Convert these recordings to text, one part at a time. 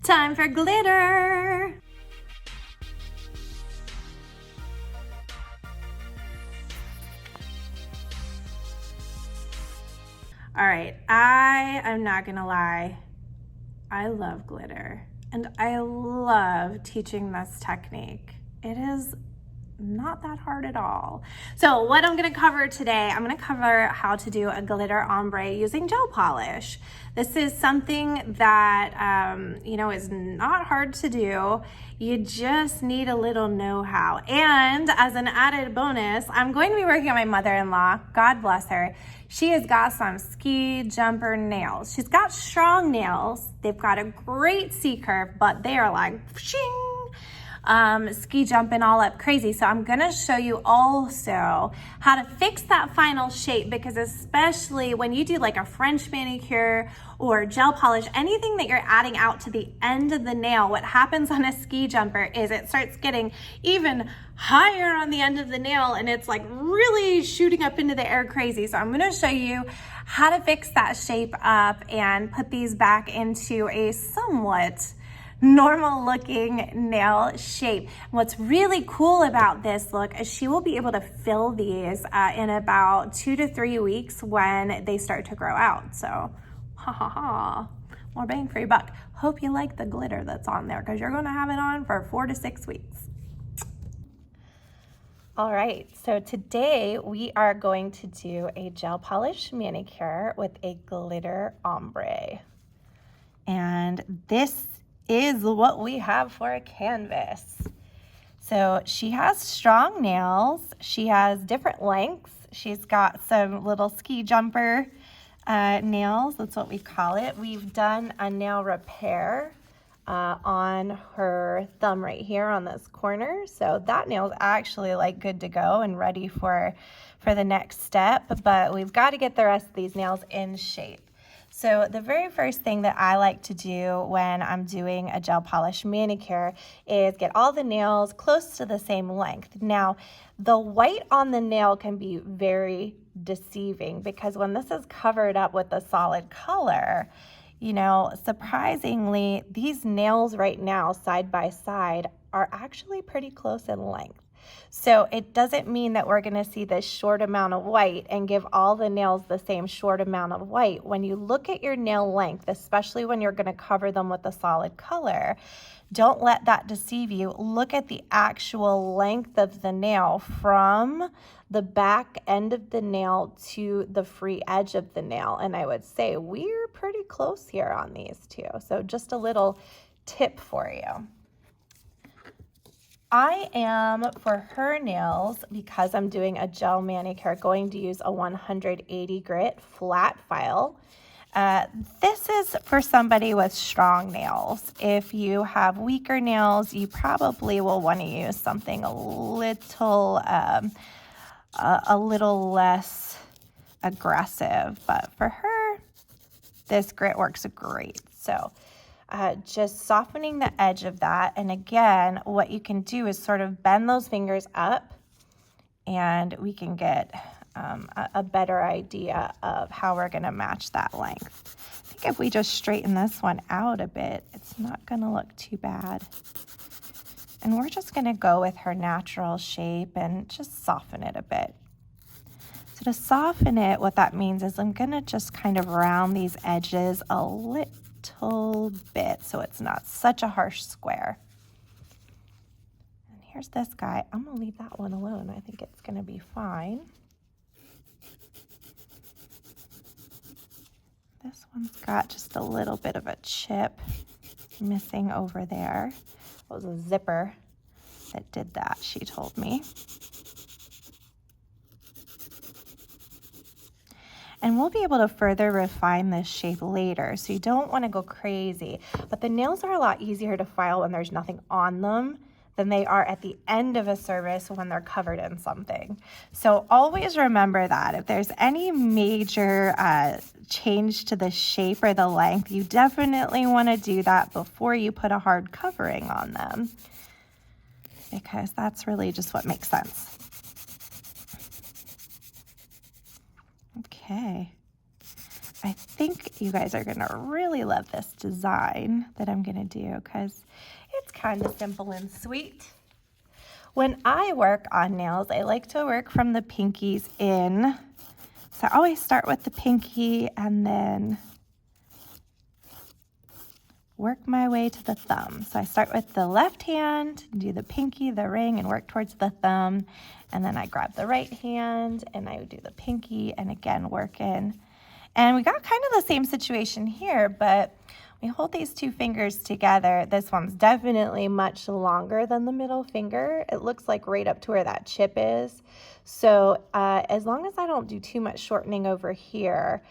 Time for glitter. All right, I am not gonna lie, I love glitter and I love teaching this technique. It is not that hard at all. So what I'm gonna cover today, I'm gonna cover how to do a glitter ombre using gel polish. This is something that, is not hard to do. You just need a little know-how. And as an added bonus, I'm going to be working on my mother-in-law, God bless her. She has got some ski jumper nails. She's got strong nails. They've got a great C-curve, but they are like, shing, ski jumping all up crazy. So I'm gonna show you also how to fix that final shape, because especially when you do like a French manicure or gel polish, anything that you're adding out to the end of the nail, what happens on a ski jumper is it starts getting even higher on the end of the nail and it's like really shooting up into the air crazy. So I'm gonna show you how to fix that shape up and put these back into a somewhat normal looking nail shape. What's really cool about this look is she will be able to fill these in about 2 to 3 weeks when they start to grow out. So more bang for your buck. Hope you like the glitter that's on there, because you're going to have it on for 4 to 6 weeks. All right, so today we are going to do a gel polish manicure with a glitter ombre. And this is what we have for a canvas. So she has strong nails. She has different lengths. She's got some little ski jumper nails. That's what we call it. We've done a nail repair on her thumb right here on this corner. So that nail is actually like good to go and ready for the next step, but we've got to get the rest of these nails in shape. So the very first thing that I like to do when I'm doing a gel polish manicure is get all the nails close to the same length. Now, the white on the nail can be very deceiving, because when this is covered up with a solid color, surprisingly, these nails right now side by side are actually pretty close in length. So it doesn't mean that we're going to see this short amount of white and give all the nails the same short amount of white. When you look at your nail length, especially when you're going to cover them with a solid color, don't let that deceive you. Look at the actual length of the nail from the back end of the nail to the free edge of the nail. And I would say we're pretty close here on these two. So just a little tip for you. I am, for her nails, because I'm doing a gel manicure, going to use a 180 grit flat file. This is for somebody with strong nails. If you have weaker nails, you probably will want to use something a little less aggressive. But for her, this grit works great. So just softening the edge of that. And again, what you can do is sort of bend those fingers up, and we can get a better idea of how we're going to match that length. I think if we just straighten this one out a bit, it's not going to look too bad. And we're just going to go with her natural shape and just soften it a bit. So to soften it, what that means is I'm going to just kind of round these edges a little bit so it's not such a harsh square. And here's this guy. I'm going to leave that one alone. I think it's going to be fine. This one's got just a little bit of a chip missing over there. It was a zipper that did that, she told me. And we'll be able to further refine this shape later, so you don't want to go crazy. But the nails are a lot easier to file when there's nothing on them than they are at the end of a service when they're covered in something. So always remember that. If there's any major change to the shape or the length, you definitely want to do that before you put a hard covering on them, because that's really just what makes sense. Okay. I think you guys are going to really love this design that I'm going to do because it's kind of simple and sweet. When I work on nails, I like to work from the pinkies in. So I always start with the pinky and then work my way to the thumb. So I start with the left hand, do the pinky, the ring, and work towards the thumb. And then I grab the right hand and I would do the pinky and again work in. And we got kind of the same situation here, but we hold these two fingers together. This one's definitely much longer than the middle finger. It looks like right up to where that chip is. So as long as I don't do too much shortening over here,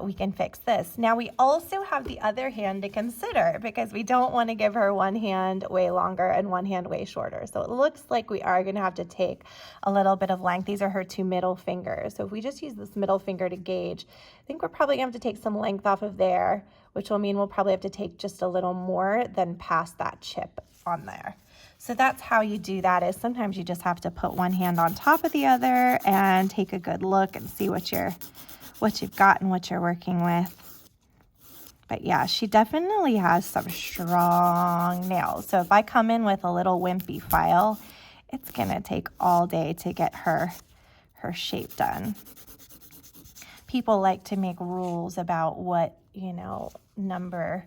we can fix this. Now we also have the other hand to consider because we don't want to give her one hand way longer and one hand way shorter. So it looks like we are going to have to take a little bit of length. These are her two middle fingers. So if we just use this middle finger to gauge, I think we're probably going to have to take some length off of there, which will mean we'll probably have to take just a little more than past that chip on there. So that's how you do that, is sometimes you just have to put one hand on top of the other and take a good look and see what you've got and what you're working with. But yeah, she definitely has some strong nails. So if I come in with a little wimpy file, it's gonna take all day to get her shape done. People like to make rules about what, number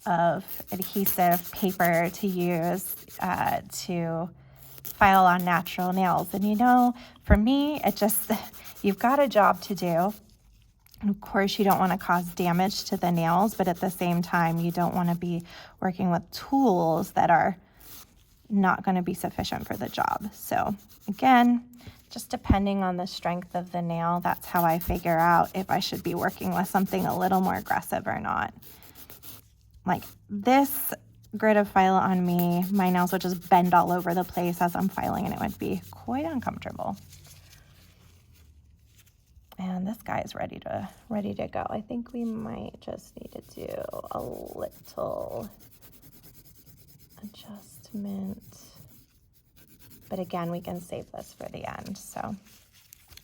of adhesive paper to use to file on natural nails. And for me, you've got a job to do. And of course, you don't want to cause damage to the nails, but at the same time, you don't want to be working with tools that are not going to be sufficient for the job. So again, just depending on the strength of the nail, that's how I figure out if I should be working with something a little more aggressive or not. Like this grit of file on me, my nails would just bend all over the place as I'm filing, and it would be quite uncomfortable. And this guy is ready to go. I think we might just need to do a little adjustment. But again, we can save this for the end. So, all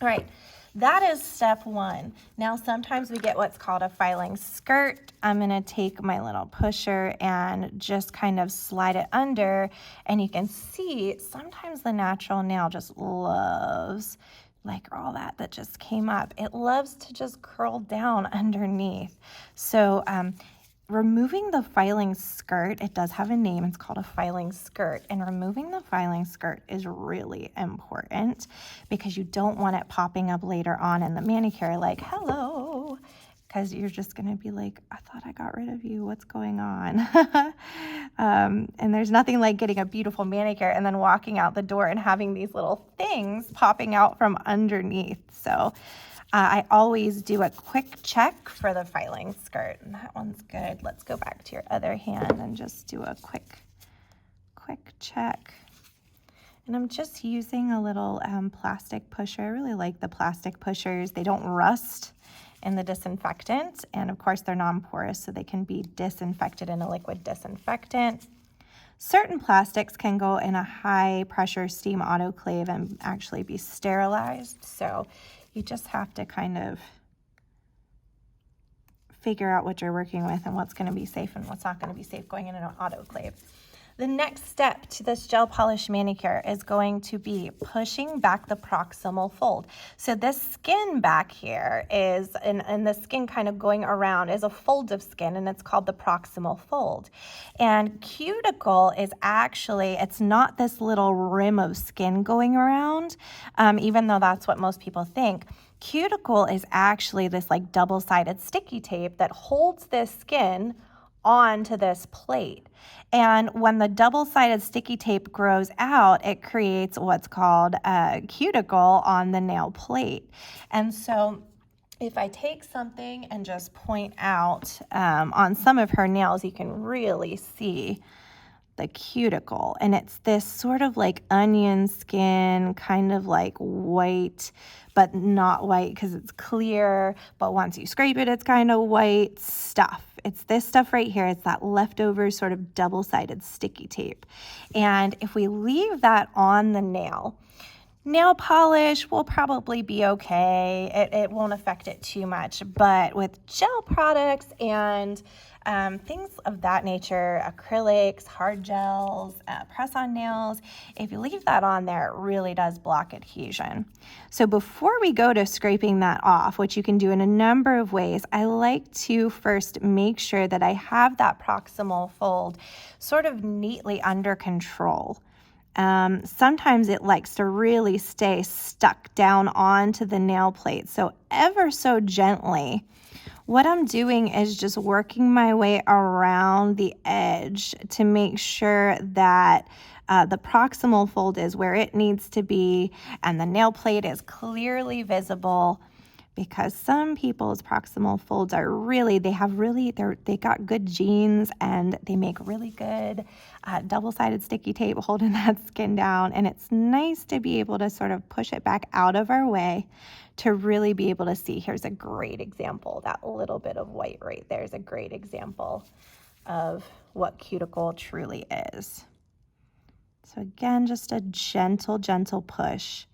right, that is step one. Now, sometimes we get what's called a filing skirt. I'm gonna take my little pusher and just kind of slide it under, and you can see sometimes the natural nail just loves, like all that just came up, it loves to just curl down underneath. So removing the filing skirt, it does have a name, it's called a filing skirt, and removing the filing skirt is really important because you don't want it popping up later on in the manicure like, hello, because you're just going to be like, I thought I got rid of you, what's going on? And there's nothing like getting a beautiful manicure and then walking out the door and having these little things popping out from underneath. So I always do a quick check for the filing skirt, and that one's good. Let's go back to your other hand and just do a quick check. And I'm just using a little plastic pusher. I really like the plastic pushers. They don't rust in the disinfectant, and of course they're non-porous, so they can be disinfected in a liquid disinfectant. Certain plastics can go in a high pressure steam autoclave and actually be sterilized. So you just have to kind of figure out what you're working with and what's going to be safe and what's not going to be safe going in an autoclave. The next step to this gel polish manicure is going to be pushing back the proximal fold. So this skin back here is, and the skin kind of going around is a fold of skin, and it's called the proximal fold. And cuticle is actually, it's not this little rim of skin going around, even though that's what most people think. Cuticle is actually this like double-sided sticky tape that holds this skin onto this plate. And when the double-sided sticky tape grows out, it creates what's called a cuticle on the nail plate. And so if I take something and just point out on some of her nails, you can really see the cuticle. And it's this sort of like onion skin, kind of like white, but not white because it's clear. But once you scrape it, it's kind of white stuff. It's this stuff right here. It's that leftover sort of double-sided sticky tape. And if we leave that on the nail, Nail polish will probably be okay. It won't affect it too much, but with gel products and things of that nature, acrylics, hard gels, press-on nails, if you leave that on there, it really does block adhesion. So before we go to scraping that off, which you can do in a number of ways, I like to first make sure that I have that proximal fold sort of neatly under control. Sometimes it likes to really stay stuck down onto the nail plate. So ever so gently, what I'm doing is just working my way around the edge to make sure that the proximal fold is where it needs to be and the nail plate is clearly visible, because some people's proximal folds are really, they got good genes and they make really good double-sided sticky tape holding that skin down. And it's nice to be able to sort of push it back out of our way to really be able to see. Here's a great example. That little bit of white right there is a great example of what cuticle truly is. So again, just a gentle push.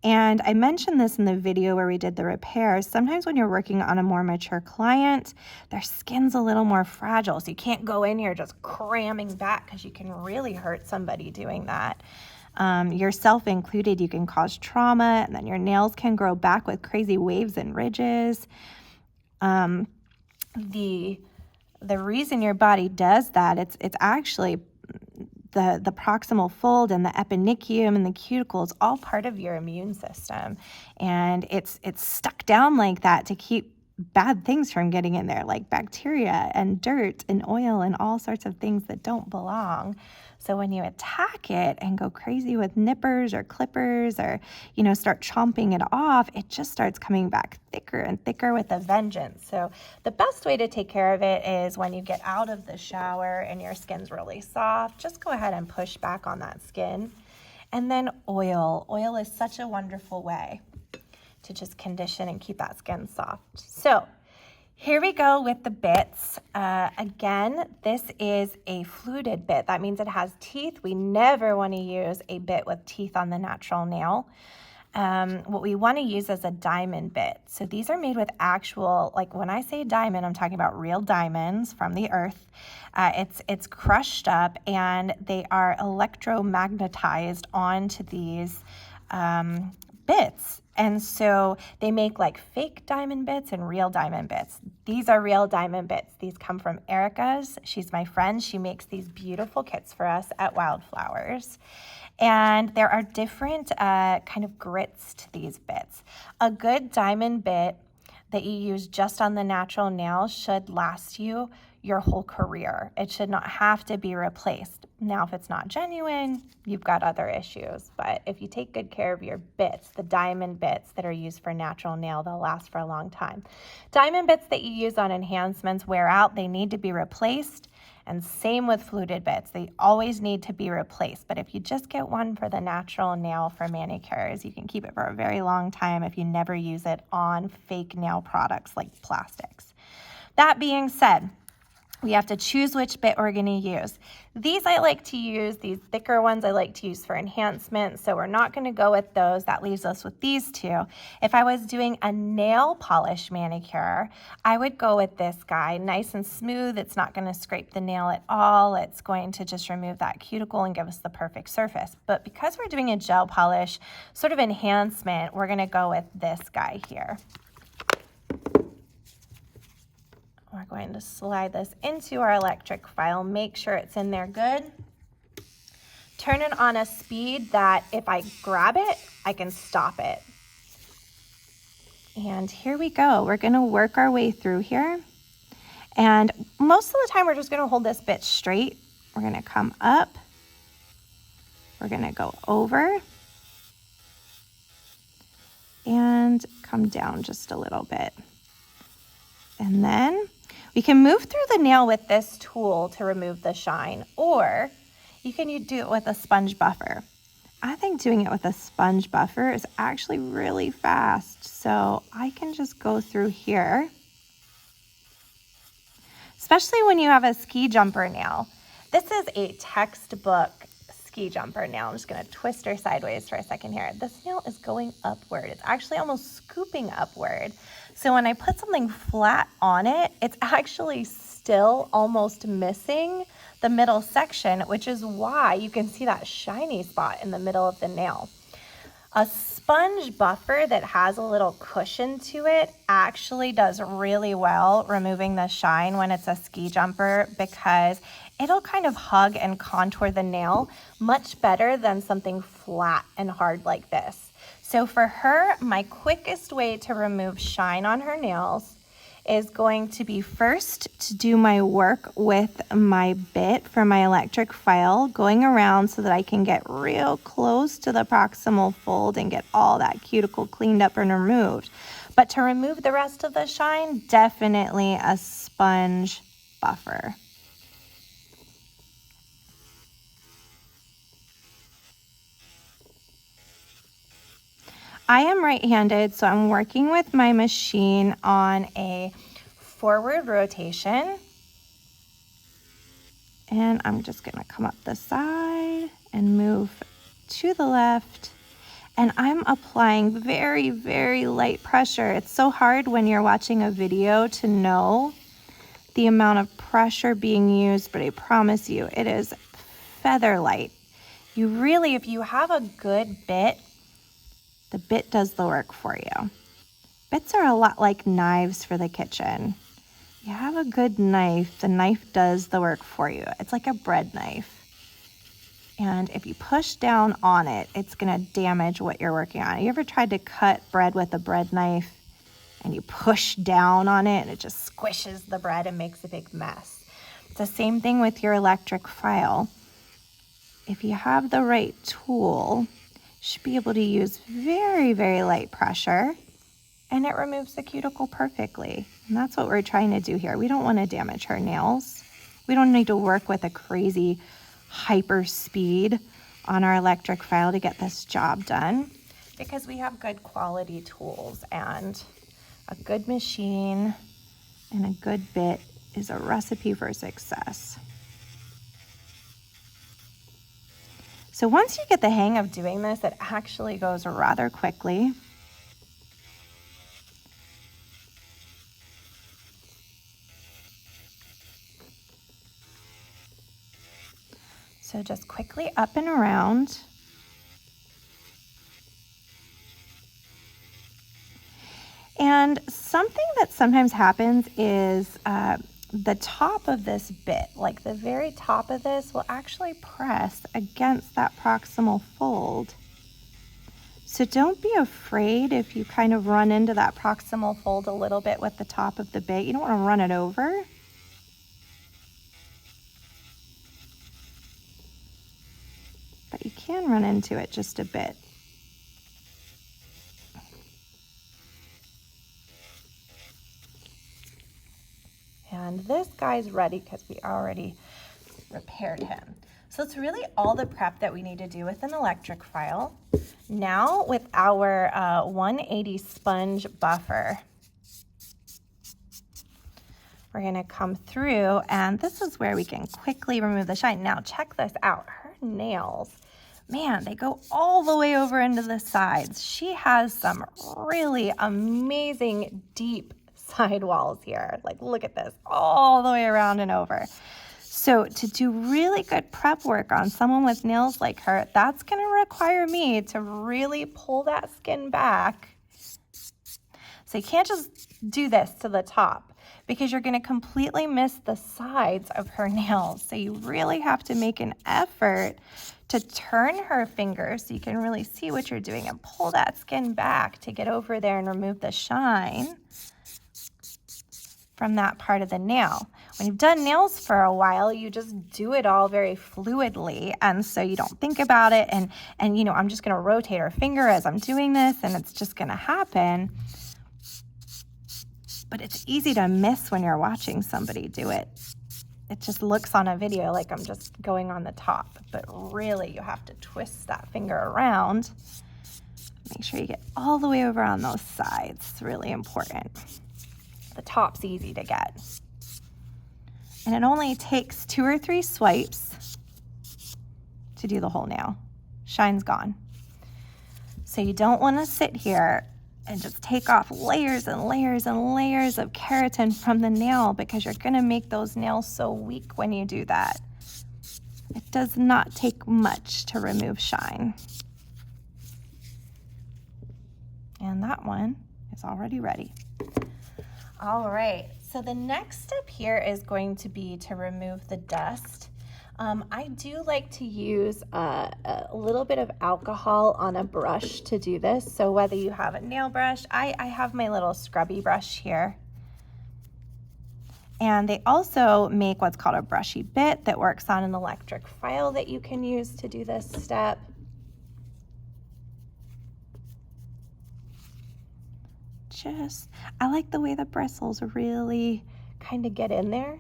And I mentioned this in the video where we did the repairs. Sometimes when you're working on a more mature client, their skin's a little more fragile. So you can't go in here just cramming back, because you can really hurt somebody doing that. Yourself included, you can cause trauma, and then your nails can grow back with crazy waves and ridges. The reason your body does that, it's actually the proximal fold and the eponychium and the cuticle is all part of your immune system. And it's stuck down like that to keep bad things from getting in there, like bacteria and dirt and oil and all sorts of things that don't belong. So when you attack it and go crazy with nippers or clippers or, start chomping it off, it just starts coming back thicker and thicker with a vengeance. So the best way to take care of it is when you get out of the shower and your skin's really soft, just go ahead and push back on that skin. And then oil. Oil is such a wonderful way to just condition and keep that skin soft. So here we go with the bits. Again, this is a fluted bit. That means it has teeth. We never want to use a bit with teeth on the natural nail. What we want to use is a diamond bit. So these are made with actual, like when I say diamond, I'm talking about real diamonds from the earth. It's crushed up and they are electromagnetized onto these bits. And so they make like fake diamond bits and real diamond bits. These are real diamond bits. These come from Erica's. She's my friend. She makes these beautiful kits for us at Wildflowers. And there are different kind of grits to these bits. A good diamond bit that you use just on the natural nail should last you your whole career. It should not have to be replaced. Now, if it's not genuine, you've got other issues. But if you take good care of your bits, the diamond bits that are used for natural nail, they'll last for a long time. Diamond bits that you use on enhancements wear out. They need to be replaced. And same with fluted bits. They always need to be replaced. But if you just get one for the natural nail for manicures, you can keep it for a very long time if you never use it on fake nail products like plastics. That being said, we have to choose which bit we're going to use. These I like to use, these thicker ones I like to use for enhancement, so we're not going to go with those. That leaves us with these two. If I was doing a nail polish manicure, I would go with this guy, nice and smooth. It's not going to scrape the nail at all. It's going to just remove that cuticle and give us the perfect surface. But because we're doing a gel polish sort of enhancement, we're going to go with this guy here. We're going to slide this into our electric file, make sure it's in there good. Turn it on a speed that if I grab it, I can stop it. And here we go. We're going to work our way through here. And most of the time, we're just going to hold this bit straight. We're going to come up. We're going to go over. And come down just a little bit. And then we can move through the nail with this tool to remove the shine, or you can do it with a sponge buffer. I think doing it with a sponge buffer is actually really fast. So I can just go through here, especially when you have a ski jumper nail. This is a textbook ski jumper nail. I'm just gonna twist her sideways for a second here. This nail is going upward. It's actually almost scooping upward. So when I put something flat on it, it's actually still almost missing the middle section, which is why you can see that shiny spot in the middle of the nail. A sponge buffer that has a little cushion to it actually does really well removing the shine when it's a ski jumper, because it'll kind of hug and contour the nail much better than something flat and hard like this. So for her, my quickest way to remove shine on her nails is going to be first to do my work with my bit for my electric file, going around so that I can get real close to the proximal fold and get all that cuticle cleaned up and removed. But to remove the rest of the shine, definitely a sponge buffer. I am right-handed, so I'm working with my machine on a forward rotation. And I'm just gonna come up the side and move to the left. And I'm applying very, very light pressure. It's so hard when you're watching a video to know the amount of pressure being used, but I promise you, it is feather light. You really, if you have a good bit, the bit does the work for you. Bits are a lot like knives for the kitchen. You have a good knife, the knife does the work for you. It's like a bread knife. And if you push down on it, it's gonna damage what you're working on. You ever tried to cut bread with a bread knife and you push down on it and it just squishes the bread and makes a big mess? It's the same thing with your electric file. If you have the right tool, you should be able to use very, very light pressure, and it removes the cuticle perfectly. And that's what we're trying to do here. We don't want to damage her nails. We don't need to work with a crazy hyper speed on our electric file to get this job done, because we have good quality tools, and a good machine and a good bit is a recipe for success. So once you get the hang of doing this, it actually goes rather quickly. So just quickly up and around. And something that sometimes happens is the top of this bit, like the very top of this, will actually press against that proximal fold. So don't be afraid if you kind of run into that proximal fold a little bit with the top of the bit. You don't want to run it over. But you can run into it just a bit. And this guy's ready because we already repaired him. So it's really all the prep that we need to do with an electric file. Now with our 180 sponge buffer, we're gonna come through, and this is where we can quickly remove the shine. Now check this out, her nails, man, they go all the way over into the sides. She has some really amazing deep sidewalls here. Like, look at this, all the way around and over. So to do really good prep work on someone with nails like her, that's gonna require me to really pull that skin back. So you can't just do this to the top, because you're gonna completely miss the sides of her nails. So you really have to make an effort to turn her fingers so you can really see what you're doing and pull that skin back to get over there and remove the shine from that part of the nail. When you've done nails for a while, you just do it all very fluidly, and so you don't think about it, and you know, I'm just gonna rotate her finger as I'm doing this, and it's just gonna happen. But it's easy to miss when you're watching somebody do it. It just looks on a video like I'm just going on the top, but really you have to twist that finger around. Make sure you get all the way over on those sides. It's really important. The top's easy to get. And it only takes 2 or 3 swipes to do the whole nail. Shine's gone. So you don't want to sit here and just take off layers and layers and layers of keratin from the nail, because you're going to make those nails so weak when you do that. It does not take much to remove shine. And that one is already ready. All right, so the next step here is going to be to remove the dust. I do like to use a little bit of alcohol on a brush to do this. So whether you have a nail brush, I have my little scrubby brush here. And they also make what's called a brushy bit that works on an electric file that you can use to do this step. I like the way the bristles really kind of get in there.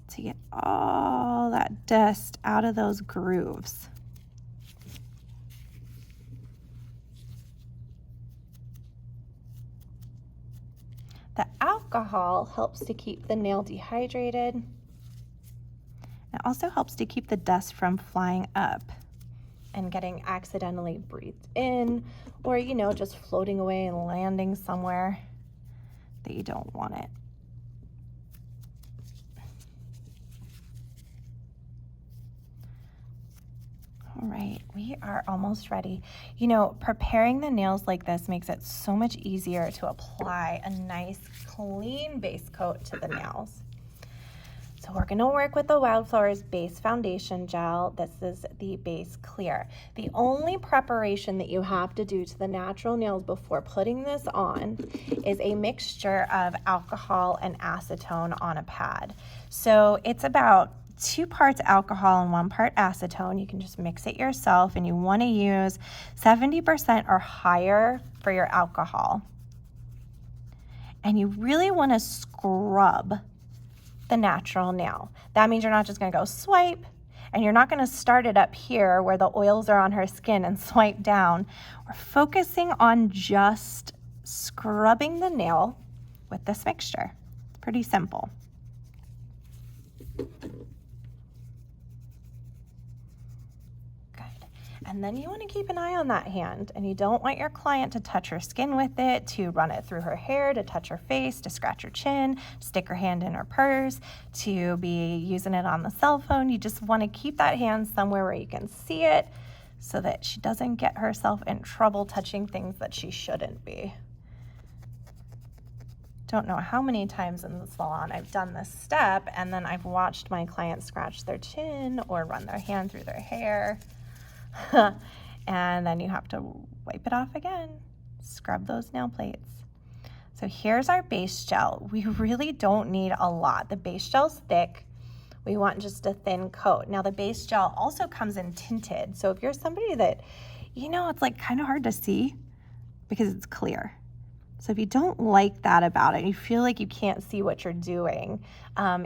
To get all that dust out of those grooves. The alcohol helps to keep the nail dehydrated. It also helps to keep the dust from flying up and getting accidentally breathed in, or, you know, just floating away and landing somewhere that you don't want it. All right, we are almost ready. You know, preparing the nails like this makes it so much easier to apply a nice clean base coat to the nails. So we're gonna work with the Wildflowers Base Foundation Gel. This is the base clear. The only preparation that you have to do to the natural nails before putting this on is a mixture of alcohol and acetone on a pad. So it's about 2 parts alcohol and 1 part acetone. You can just mix it yourself, and you want to use 70% or higher for your alcohol. And you really want to scrub the natural nail. That means you're not just going to go swipe, and you're not going to start it up here where the oils are on her skin and swipe down. We're focusing on just scrubbing the nail with this mixture. It's pretty simple. And then you want to keep an eye on that hand, and you don't want your client to touch her skin with it, to run it through her hair, to touch her face, to scratch her chin, stick her hand in her purse, to be using it on the cell phone. You just want to keep that hand somewhere where you can see it so that she doesn't get herself in trouble touching things that she shouldn't be. Don't know how many times in the salon I've done this step, and then I've watched my clients scratch their chin or run their hand through their hair. And then you have to wipe it off again, scrub those nail plates. So here's our base gel. We really don't need a lot. The base gel's thick. We want just a thin coat. Now the base gel also comes in tinted. So if you're somebody that, you know, it's like kind of hard to see because it's clear. So if you don't like that about it, you feel like you can't see what you're doing,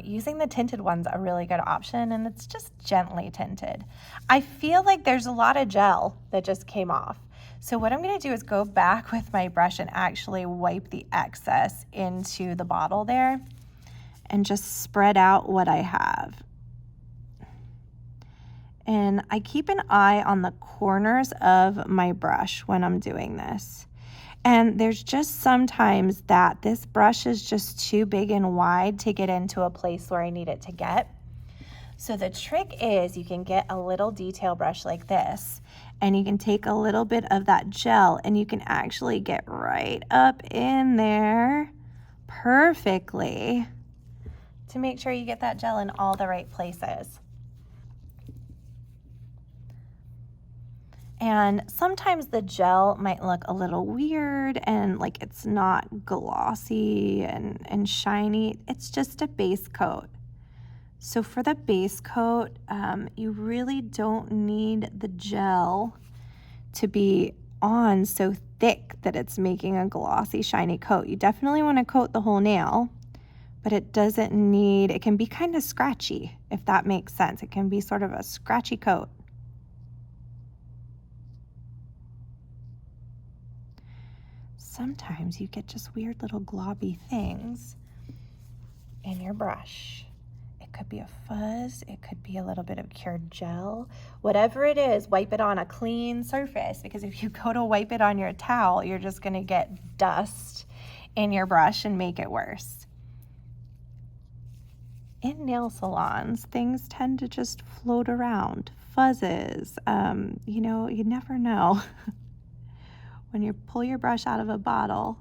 using the tinted one's a really good option, and it's just gently tinted. I feel like there's a lot of gel that just came off. So what I'm gonna do is go back with my brush and actually wipe the excess into the bottle there and just spread out what I have. And I keep an eye on the corners of my brush when I'm doing this. And there's just sometimes that this brush is just too big and wide to get into a place where I need it to get. So the trick is you can get a little detail brush like this, and you can take a little bit of that gel and you can actually get right up in there perfectly to make sure you get that gel in all the right places. And sometimes the gel might look a little weird and like it's not glossy and shiny. It's just a base coat. So for the base coat, you really don't need the gel to be on so thick that it's making a glossy, shiny coat. You definitely want to coat the whole nail, but it doesn't need, it can be kind of scratchy, if that makes sense. It can be sort of a scratchy coat. Sometimes you get just weird little globby things, and on your brush. It could be a fuzz, it could be a little bit of cured gel. Whatever it is, wipe it on a clean surface, because if you go to wipe it on your towel, you're just gonna get dust in your brush and make it worse. In nail salons, things tend to just float around. Fuzzes, you know, you never know. When you pull your brush out of a bottle,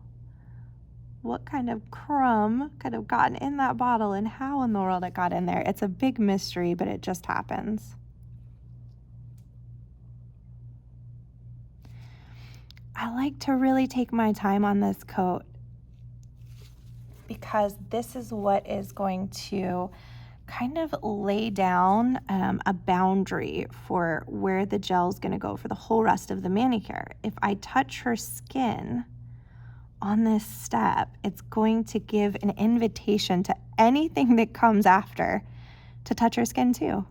what kind of crumb could have gotten in that bottle and how in the world it got in there. It's a big mystery, but it just happens. I like to really take my time on this coat because this is what is going to kind of lay down a boundary for where the gel is going to go for the whole rest of the manicure. If I touch her skin on this step, it's going to give an invitation to anything that comes after to touch her skin too.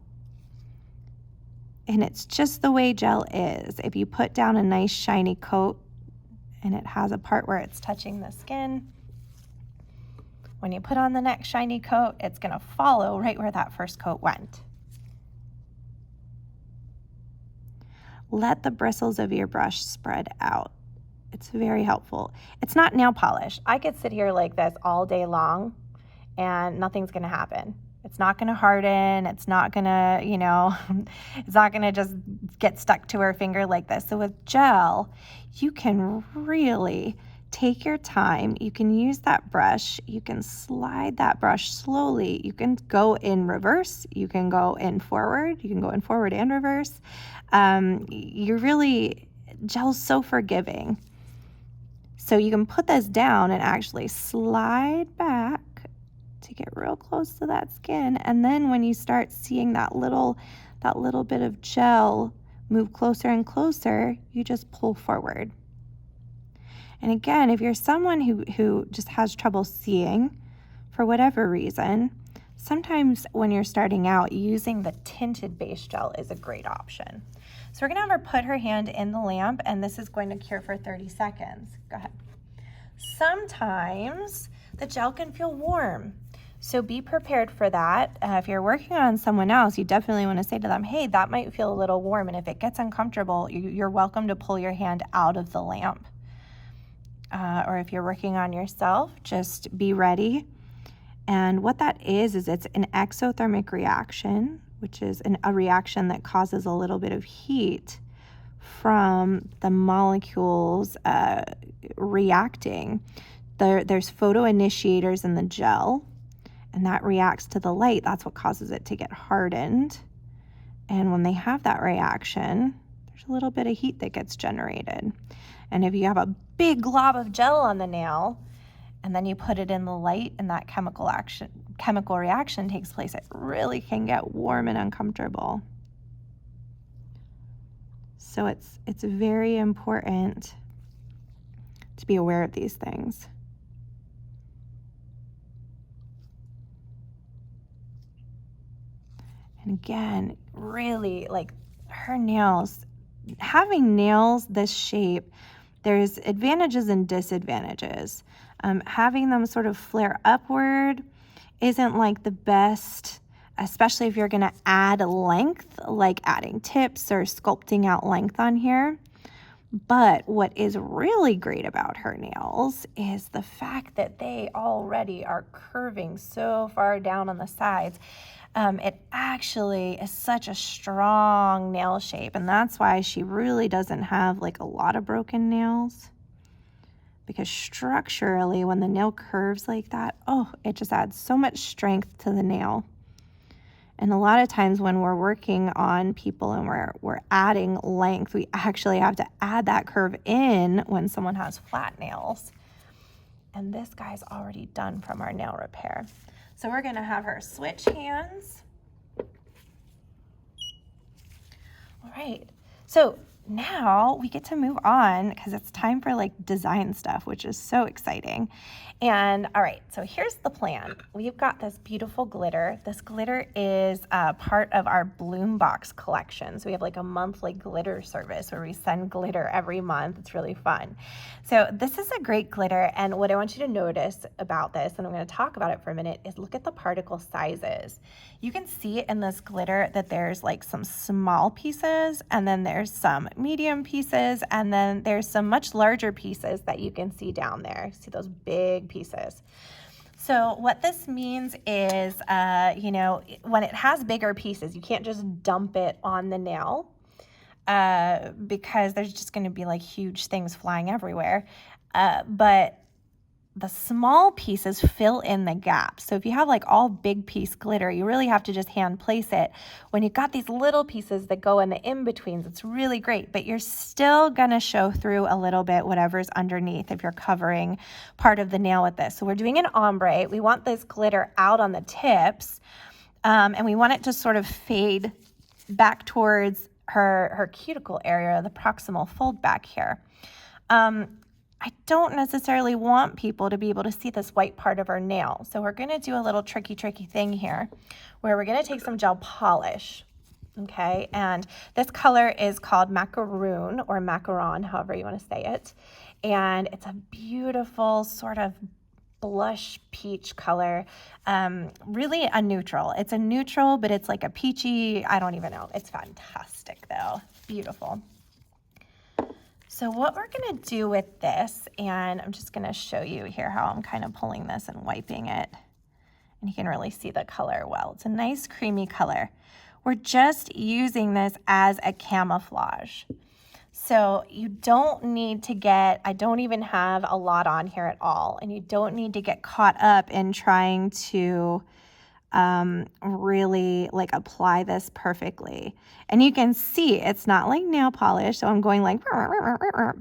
And it's just the way gel is. If you put down a nice shiny coat and it has a part where it's touching the skin, when you put on the next shiny coat, it's gonna follow right where that first coat went. Let the bristles of your brush spread out. It's very helpful. It's not nail polish. I could sit here like this all day long and nothing's gonna happen. It's not gonna harden. It's not gonna, you know, it's not gonna just get stuck to her finger like this. So with gel, you can really take your time. You can use that brush. You can slide that brush slowly. You can go in reverse. You can go in forward. You can go in forward and reverse. Gel's so forgiving. So you can put this down and actually slide back to get real close to that skin. And then when you start seeing that little bit of gel move closer and closer, you just pull forward. And again, if you're someone who just has trouble seeing for whatever reason, sometimes when you're starting out, using the tinted base gel is a great option. So we're gonna have her put her hand in the lamp, and this is going to cure for 30 seconds. Go ahead. Sometimes the gel can feel warm, so be prepared for that. If you're working on someone else, you definitely want to say to them, hey, that might feel a little warm, and if it gets uncomfortable, you're welcome to pull your hand out of the lamp. Or if you're working on yourself, just be ready. And what that is it's an exothermic reaction, which is a reaction that causes a little bit of heat from the molecules reacting. There's photoinitiators in the gel, and that reacts to the light. That's what causes it to get hardened. And when they have that reaction, there's a little bit of heat that gets generated. And if you have a big glob of gel on the nail, and then you put it in the light and that chemical reaction takes place, it really can get warm and uncomfortable. So it's very important to be aware of these things. And again, really, like her nails, having nails this shape, there's advantages and disadvantages. Having them sort of flare upward isn't like the best, especially if you're gonna add length, like adding tips or sculpting out length on here. But what is really great about her nails is the fact that they already are curving so far down on the sides. It actually is such a strong nail shape, and that's why she really doesn't have like a lot of broken nails, because structurally when the nail curves like that, it just adds so much strength to the nail. And a lot of times when we're working on people and we're adding length, we actually have to add that curve in when someone has flat nails. And this guy's already done from our nail repair. So we're gonna have her switch hands. All right, so now we get to move on because it's time for like design stuff, which is so exciting. And all right, so here's the plan. We've got this beautiful glitter. This glitter is part of our Bloom Box collection. So we have like a monthly glitter service where we send glitter every month. It's really fun. So this is a great glitter. And what I want you to notice about this, and I'm going to talk about it for a minute, is look at the particle sizes. You can see in this glitter that there's like some small pieces, and then there's some medium pieces, and then there's some much larger pieces that you can see down there. See those big pieces. So what this means is, you know, when it has bigger pieces, you can't just dump it on the nail because there's just going to be like huge things flying everywhere. But the small pieces fill in the gaps. So if you have like all big piece glitter, you really have to just hand place it. When you've got these little pieces that go in the in-betweens, it's really great, but you're still gonna show through a little bit whatever's underneath if you're covering part of the nail with this. So we're doing an ombre. We want this glitter out on the tips, and we want it to sort of fade back towards her cuticle area, the proximal fold back here. I don't necessarily want people to be able to see this white part of our nail. So we're going to do a little tricky thing here where we're going to take some gel polish. Okay, and this color is called macaroon or macaron, however you want to say it. And it's a beautiful sort of blush peach color, really a neutral. It's a neutral, but it's like a peachy, I don't even know. It's fantastic though, beautiful. So what we're gonna do with this, and I'm just gonna show you here how I'm kind of pulling this and wiping it, and you can really see the color well. It's a nice creamy color. We're just using this as a camouflage. So you don't need to get, I don't even have a lot on here at all, and you don't need to get caught up in trying to really like apply this perfectly. And you can see it's not like nail polish, so I'm going like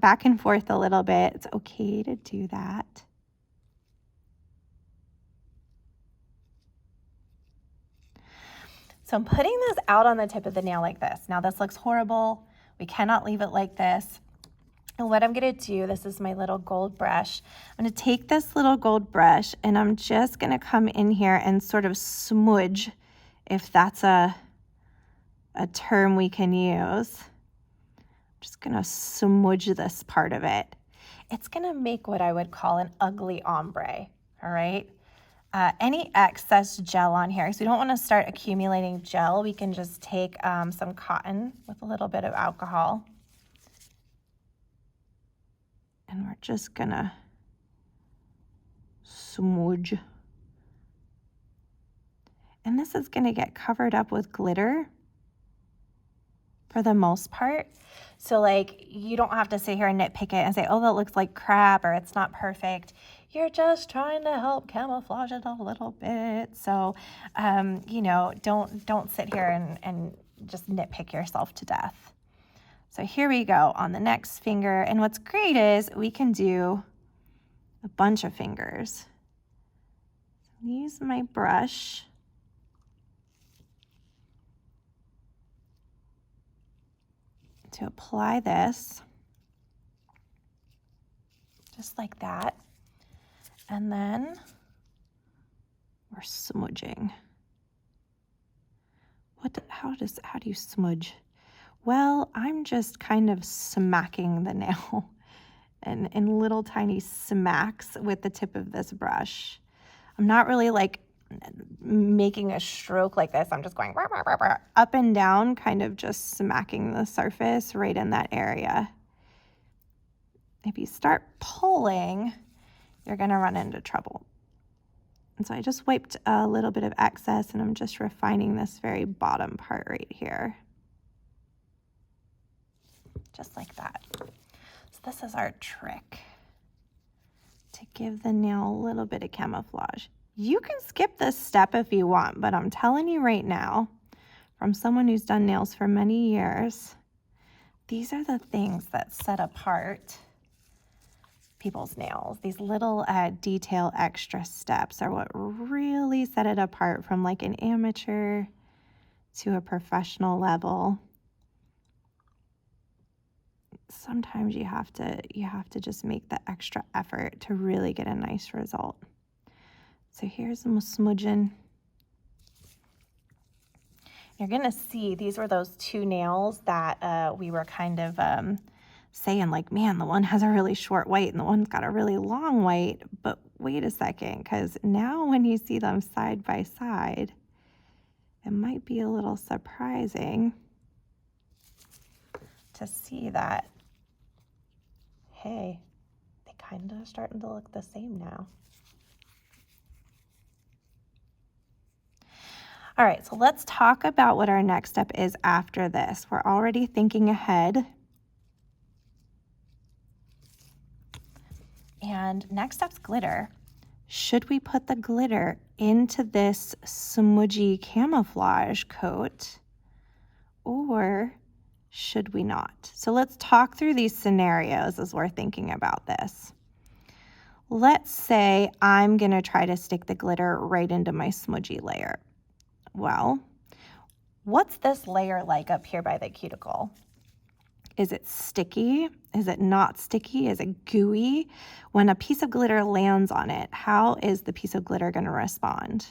back and forth a little bit. It's okay to do that. So I'm putting this out on the tip of the nail like this. Now this looks horrible. We cannot leave it like this. And what I'm gonna do, this is my little gold brush. I'm gonna take this little gold brush and I'm just gonna come in here and sort of smudge, if that's a term we can use. I'm just gonna smudge this part of it. It's gonna make what I would call an ugly ombre, all right? Any excess gel on here, so we don't wanna start accumulating gel, we can just take some cotton with a little bit of alcohol. And we're just gonna smudge. And this is gonna get covered up with glitter for the most part. So like, you don't have to sit here and nitpick it and say, oh, that looks like crap or it's not perfect. You're just trying to help camouflage it a little bit. So, you know, don't sit here and just nitpick yourself to death. So here we go on the next finger. And what's great is we can do a bunch of fingers. Use my brush. To apply this, just like that. And then we're smudging. How do you smudge? Well, I'm just kind of smacking the nail and in little tiny smacks with the tip of this brush. I'm not really like making a stroke like this. I'm just going rah, rah, rah, rah, up and down, kind of just smacking the surface right in that area. If you start pulling, you're gonna run into trouble. And so I just wiped a little bit of excess and I'm just refining this very bottom part right here. Just like that. So this is our trick to give the nail a little bit of camouflage. You can skip this step if you want, but I'm telling you right now, from someone who's done nails for many years, these are the things that set apart people's nails. These little detail extra steps are what really set it apart from like an amateur to a professional level. sometimes you have to just make the extra effort to really get a nice result. So here's some smudging. You're gonna see these were those two nails that we were kind of saying like, man, the one has a really short white and the one's got a really long white. But wait a second, because now when you see them side by side, it might be a little surprising to see that, hey, they kind of starting to look the same now. All right, so let's talk about what our next step is after this. We're already thinking ahead. And next up's glitter. Should we put the glitter into this smudgy camouflage coat, or should we not? So let's talk through these scenarios as we're thinking about this. Let's say I'm gonna try to stick the glitter right into my smudgy layer. Well, what's this layer like up here by the cuticle? Is it sticky? Is it not sticky? Is it gooey? When a piece of glitter lands on it, how is the piece of glitter going to respond?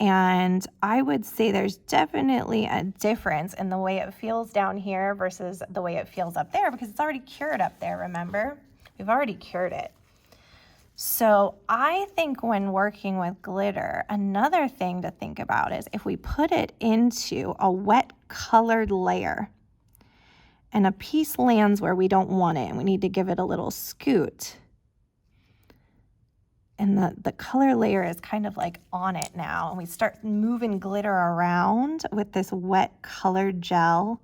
And I would say there's definitely a difference in the way it feels down here versus the way it feels up there, because it's already cured up there, remember? We've already cured it. So I think when working with glitter, another thing to think about is if we put it into a wet colored layer and a piece lands where we don't want it and we need to give it a little scoot, and the color layer is kind of like on it now, and we start moving glitter around with this wet colored gel,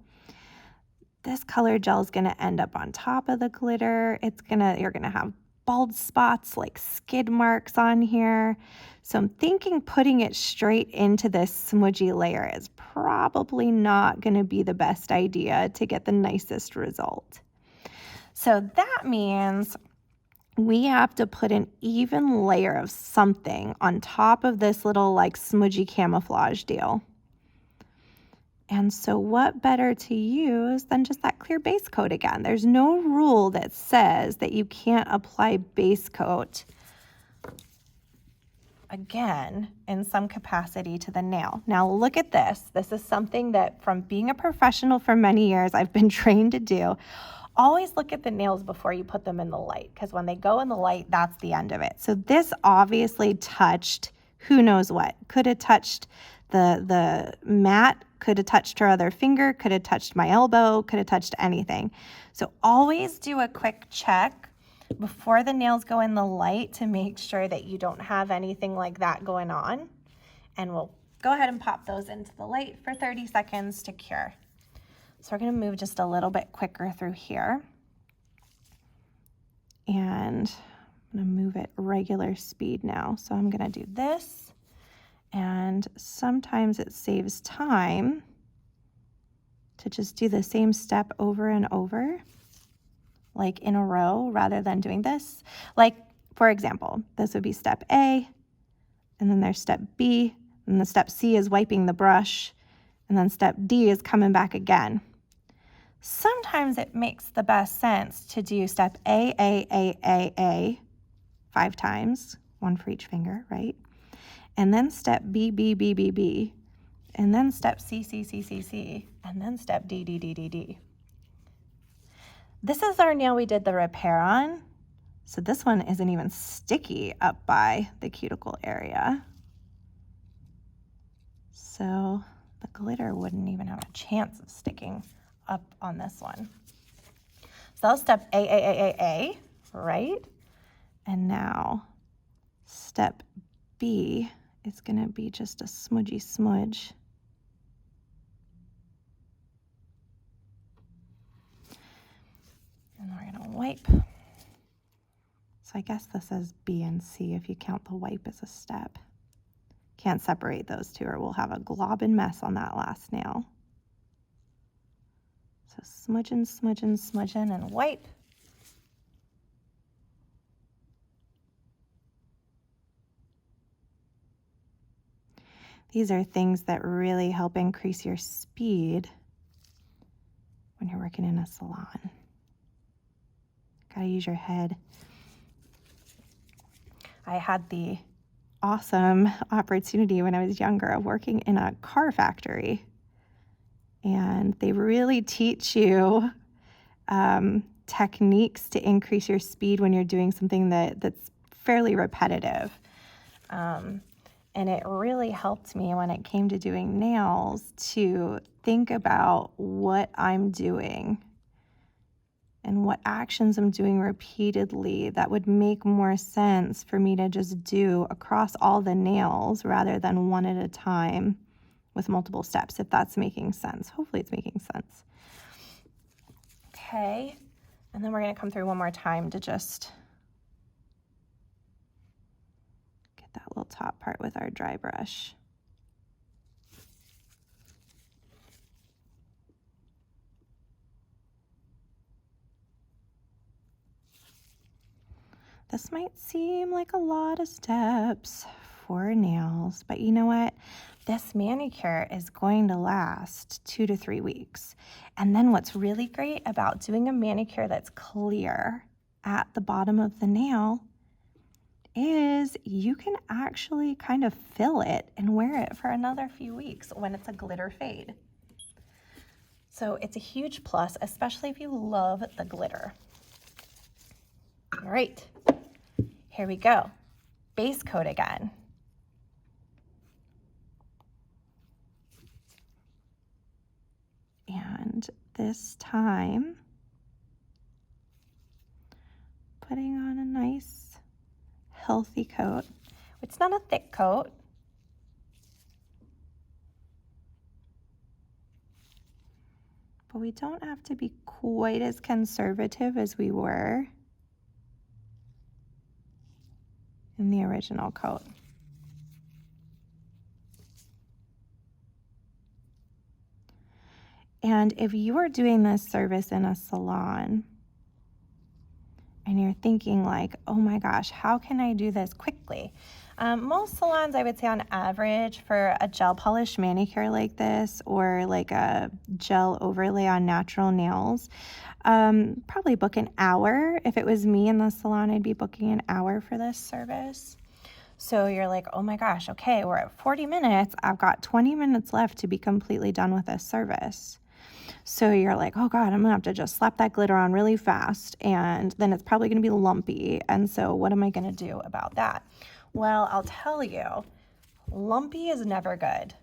this colored gel is going to end up on top of the glitter. You're going to have bald spots like skid marks on here. So I'm thinking putting it straight into this smudgy layer is probably not going to be the best idea to get the nicest result. So that means we have to put an even layer of something on top of this little like smudgy camouflage deal. And so what better to use than just that clear base coat again? There's no rule that says that you can't apply base coat again in some capacity to the nail. Now look at this. This is something that from being a professional for many years, I've been trained to do. Always look at the nails before you put them in the light, because when they go in the light, that's the end of it. So this obviously touched who knows what. Could have touched the mat, could have touched her other finger, could have touched my elbow, could have touched anything. So always do a quick check before the nails go in the light to make sure that you don't have anything like that going on. And we'll go ahead and pop those into the light for 30 seconds to cure. So we're going to move just a little bit quicker through here. And I'm going to move at regular speed now. So I'm going to do this. And sometimes it saves time to just do the same step over and over, like in a row, rather than doing this. Like, for example, this would be step A, and then there's step B, and the step C is wiping the brush, and then step D is coming back again. Sometimes it makes the best sense to do step A 5 times, one for each finger, right? And then step B, B, B, B, B, and then step C, C, C, C, C, and then step D, D, D, D, D. This is our nail we did the repair on. So this one isn't even sticky up by the cuticle area. So the glitter wouldn't even have a chance of sticking up on this one. So that was step A, right? And now step B is going to be just a smudgy smudge. And we're going to wipe. So I guess this is B and C if you count the wipe as a step. Can't separate those two or we'll have a globbing mess on that last nail. So smudging, smudging, smudging, and wipe. These are things that really help increase your speed when you're working in a salon. Gotta use your head. I had the awesome opportunity when I was younger of working in a car factory. And they really teach you techniques to increase your speed when you're doing something that's fairly repetitive. And it really helped me when it came to doing nails to think about what I'm doing and what actions I'm doing repeatedly that would make more sense for me to just do across all the nails rather than one at a time with multiple steps, if that's making sense. Hopefully it's making sense. Okay, and then we're going to come through one more time to just get that little top part with our dry brush. This might seem like a lot of steps for nails, but you know what? This manicure is going to last 2 to 3 weeks. And then what's really great about doing a manicure that's clear at the bottom of the nail is you can actually kind of fill it and wear it for another few weeks when it's a glitter fade. So it's a huge plus, especially if you love the glitter. All right, here we go. Base coat again. And this time, putting on a nice, healthy coat. It's not a thick coat. But we don't have to be quite as conservative as we were in the original coat. And if you are doing this service in a salon and you're thinking like, oh my gosh, how can I do this quickly? Most salons, I would say on average, for a gel polish manicure like this or like a gel overlay on natural nails, probably book an hour. If it was me in the salon, I'd be booking an hour for this service. So you're like, oh my gosh, okay, we're at 40 minutes. I've got 20 minutes left to be completely done with this service. So you're like, oh God, I'm gonna have to just slap that glitter on really fast, and then it's probably gonna be lumpy. And so what am I gonna do about that? Well, I'll tell you, lumpy is never good,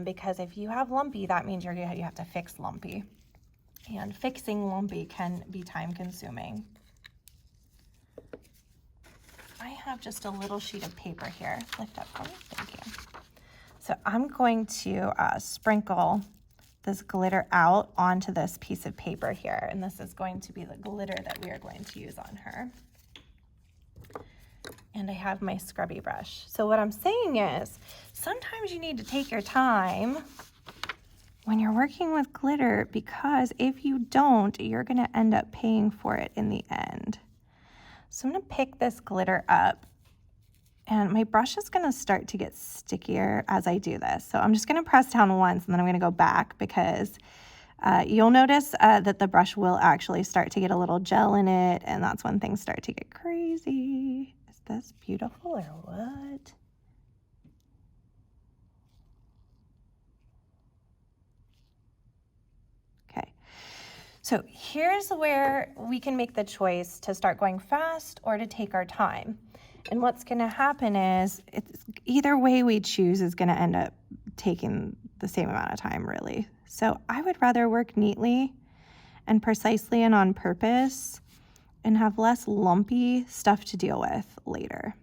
because if you have lumpy, that means you have to fix lumpy. And fixing lumpy can be time consuming. I have just a little sheet of paper here. Lift up for me, thank you. So I'm going to sprinkle this glitter out onto this piece of paper here, and this is going to be the glitter that we are going to use on her. And I have my scrubby brush. So what I'm saying is, sometimes you need to take your time when you're working with glitter, because if you don't, you're gonna end up paying for it in the end. So I'm gonna pick this glitter up, and my brush is gonna start to get stickier as I do this. So I'm just gonna press down once and then I'm gonna go back, because you'll notice that the brush will actually start to get a little gel in it, and that's when things start to get crazy. Is this beautiful or what? Okay, so here's where we can make the choice to start going fast or to take our time. And what's gonna happen is, either way we choose is gonna end up taking the same amount of time, really. So I would rather work neatly and precisely and on purpose and have less lumpy stuff to deal with later.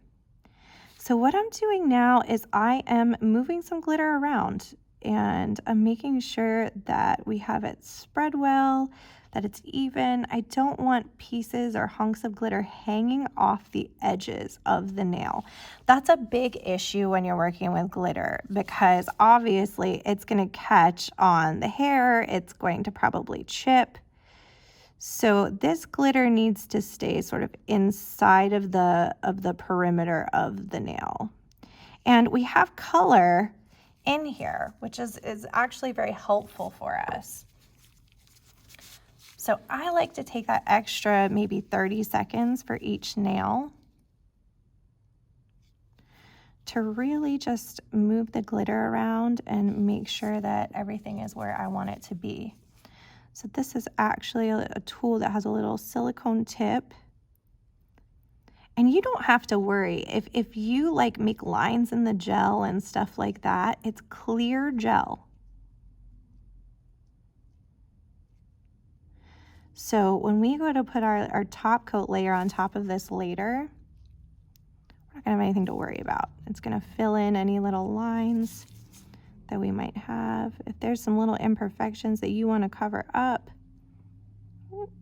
So what I'm doing now is I am moving some glitter around, and I'm making sure that we have it spread well, that it's even. I don't want pieces or hunks of glitter hanging off the edges of the nail. That's a big issue when you're working with glitter, because obviously it's going to catch on the hair, it's going to probably chip. So this glitter needs to stay sort of inside of the perimeter of the nail. And we have color in here, which is actually very helpful for us. So I like to take that extra maybe 30 seconds for each nail to really just move the glitter around and make sure that everything is where I want it to be. So this is actually a tool that has a little silicone tip. And you don't have to worry. If you like make lines in the gel and stuff like that, it's clear gel. So when we go to put our top coat layer on top of this later, we're not gonna have anything to worry about. It's gonna fill in any little lines that we might have. If there's some little imperfections that you wanna cover up,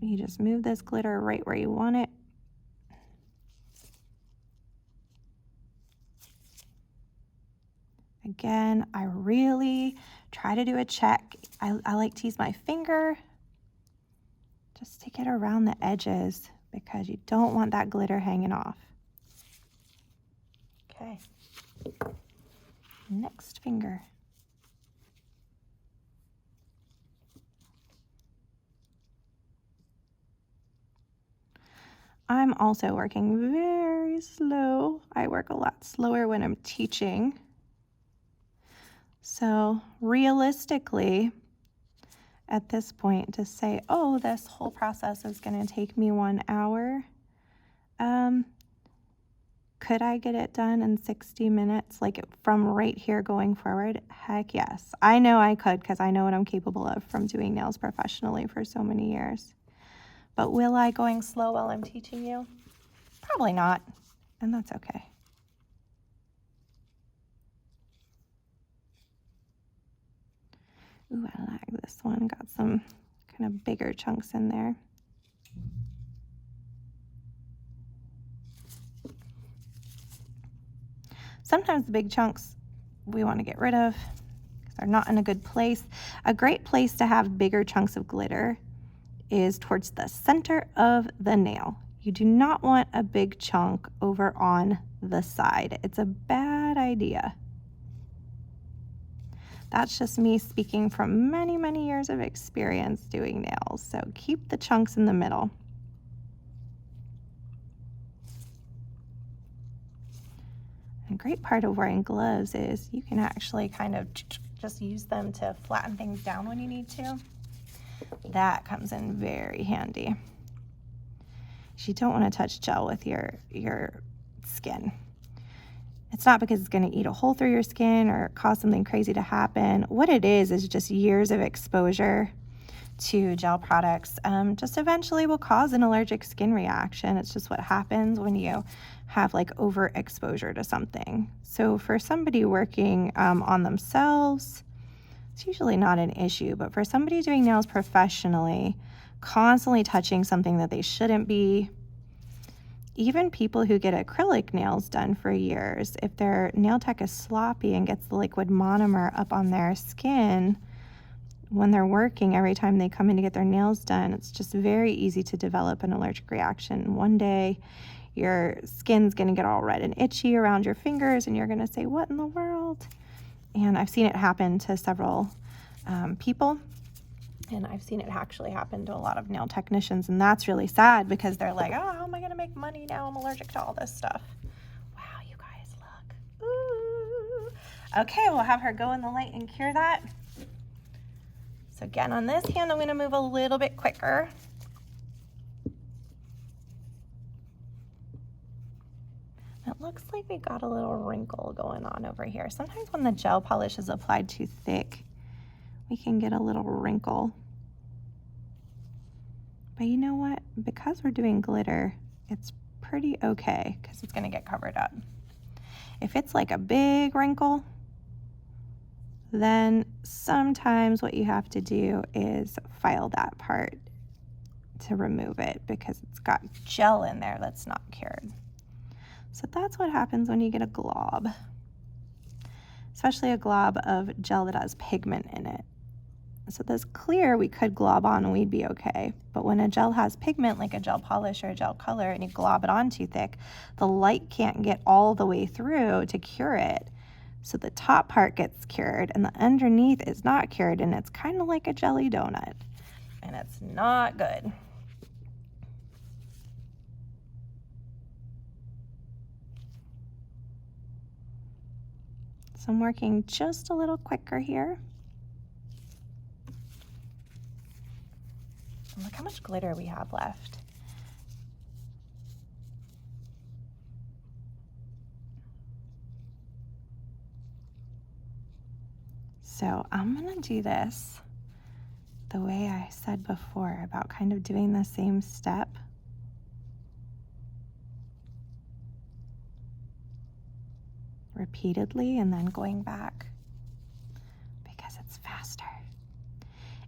you just move this glitter right where you want it. Again, I really try to do a check. I like to use my finger just to get around the edges because you don't want that glitter hanging off. Okay, next finger. I'm also working very slow. I work a lot slower when I'm teaching. So realistically, at this point, to say, oh, this whole process is going to take me 1 hour, could I get it done in 60 minutes, like from right here going forward? Heck yes. I know I could because I know what I'm capable of from doing nails professionally for so many years. But will I going slow while I'm teaching you? Probably not, and that's okay. Ooh, I like this one. Got some kind of bigger chunks in there. Sometimes the big chunks we want to get rid of because they're not in a good place. A great place to have bigger chunks of glitter is towards the center of the nail. You do not want a big chunk over on the side. It's a bad idea. That's just me speaking from many, many years of experience doing nails. So keep the chunks in the middle. A great part of wearing gloves is you can actually kind of just use them to flatten things down when you need to. That comes in very handy. You don't want to touch gel with your skin. It's not because it's going to eat a hole through your skin or cause something crazy to happen. What it is just years of exposure to gel products. Just eventually will cause an allergic skin reaction. It's just what happens when you have like overexposure to something. So for somebody working on themselves, it's usually not an issue, but for somebody doing nails professionally, constantly touching something that they shouldn't be, even people who get acrylic nails done for years, if their nail tech is sloppy and gets the liquid monomer up on their skin when they're working, every time they come in to get their nails done, it's just very easy to develop an allergic reaction. One day, your skin's gonna get all red and itchy around your fingers and you're gonna say, what in the world? And I've seen it happen to several people. And I've seen it actually happen to a lot of nail technicians, and that's really sad because they're like, oh, how am I gonna make money now? I'm allergic to all this stuff. Wow, you guys, look. Ooh. Okay, we'll have her go in the light and cure that. So again, on this hand, I'm gonna move a little bit quicker. It looks like we got a little wrinkle going on over here. Sometimes when the gel polish is applied too thick, we can get a little wrinkle. But you know what? Because we're doing glitter, it's pretty okay because it's gonna get covered up. If it's like a big wrinkle, then sometimes what you have to do is file that part to remove it because it's got gel in there that's not cured. So that's what happens when you get a glob, especially a glob of gel that has pigment in it. So this clear we could glob on and we'd be okay. But when a gel has pigment, like a gel polish or a gel color, and you glob it on too thick, the light can't get all the way through to cure it. So the top part gets cured and the underneath is not cured, and it's kind of like a jelly donut. and it's not good. So I'm working just a little quicker here. And look how much glitter we have left. So I'm gonna do this the way I said before about kind of doing the same step. Repeatedly and then going back because it's faster.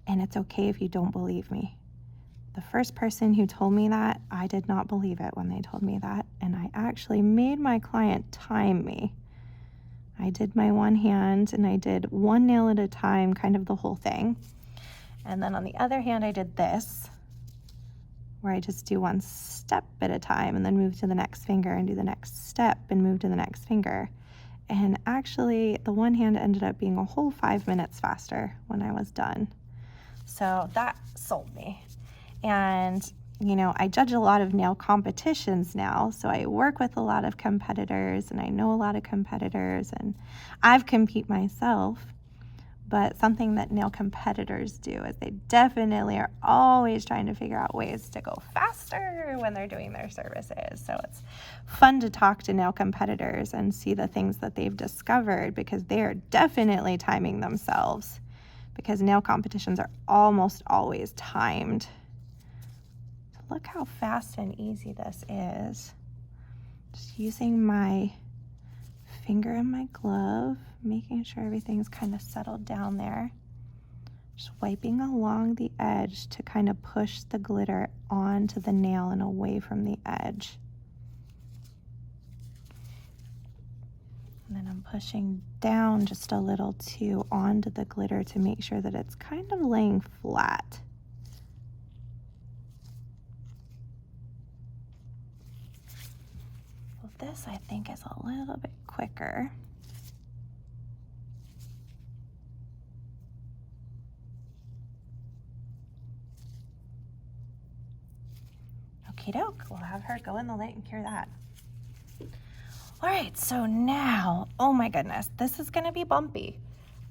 And it's okay if you don't believe me. The first person who told me that, I did not believe it when they told me that, and I actually made my client time me. I did my one hand and I did one nail at a time, kind of the whole thing. And then on the other hand, I did this, where I just do one step at a time and then move to the next finger and do the next step and move to the next finger. And actually, the one hand ended up being a whole 5 minutes faster when I was done. So that sold me. And, you know, I judge a lot of nail competitions now, so I work with a lot of competitors and I know a lot of competitors, and I've compete myself. But something that nail competitors do is they definitely are always trying to figure out ways to go faster when they're doing their services. So it's fun to talk to nail competitors and see the things that they've discovered, because they're definitely timing themselves, because nail competitions are almost always timed. So look how fast and easy this is. Just using my finger in my glove, making sure everything's kind of settled down there. Just wiping along the edge to kind of push the glitter onto the nail and away from the edge. And then I'm pushing down just a little too onto the glitter to make sure that it's kind of laying flat. Well, this I think is a little bit quicker. Okie doke, we'll have her go in the light and cure that. All right, so now, oh my goodness, this is gonna be bumpy.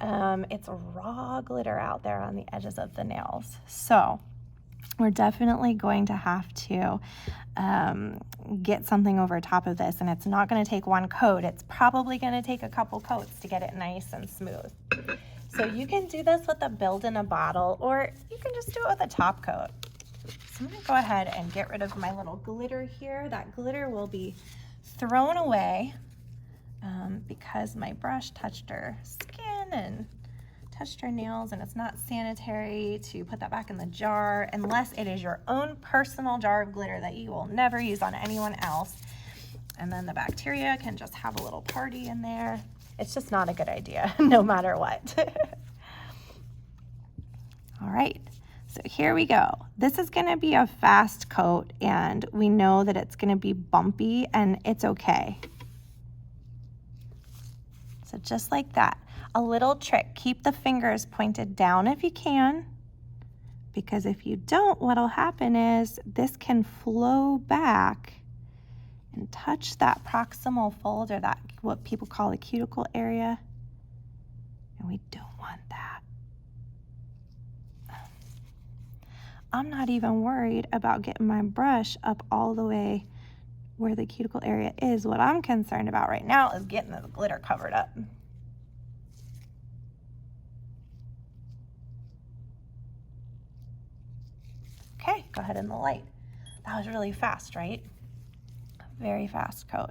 It's raw glitter out there on the edges of the nails. So we're definitely going to have to get something over top of this, and it's not gonna take one coat. It's probably gonna take a couple coats to get it nice and smooth. So you can do this with a build in a bottle, or you can just do it with a top coat. So I'm gonna go ahead and get rid of my little glitter here. That glitter will be thrown away because my brush touched her skin and touched her nails, and it's not sanitary to put that back in the jar unless it is your own personal jar of glitter that you will never use on anyone else. And then the bacteria can just have a little party in there. It's just not a good idea, no matter what. All right. So here we go. This is gonna be a fast coat, and we know that it's gonna be bumpy, and it's okay. So just like that. A little trick, keep the fingers pointed down if you can, because if you don't, what'll happen is this can flow back and touch that proximal fold, or that what people call the cuticle area, and we don't want that. I'm not even worried about getting my brush up all the way where the cuticle area is. What I'm concerned about right now is getting the glitter covered up. Okay, go ahead in the light. That was really fast, right? Very fast coat.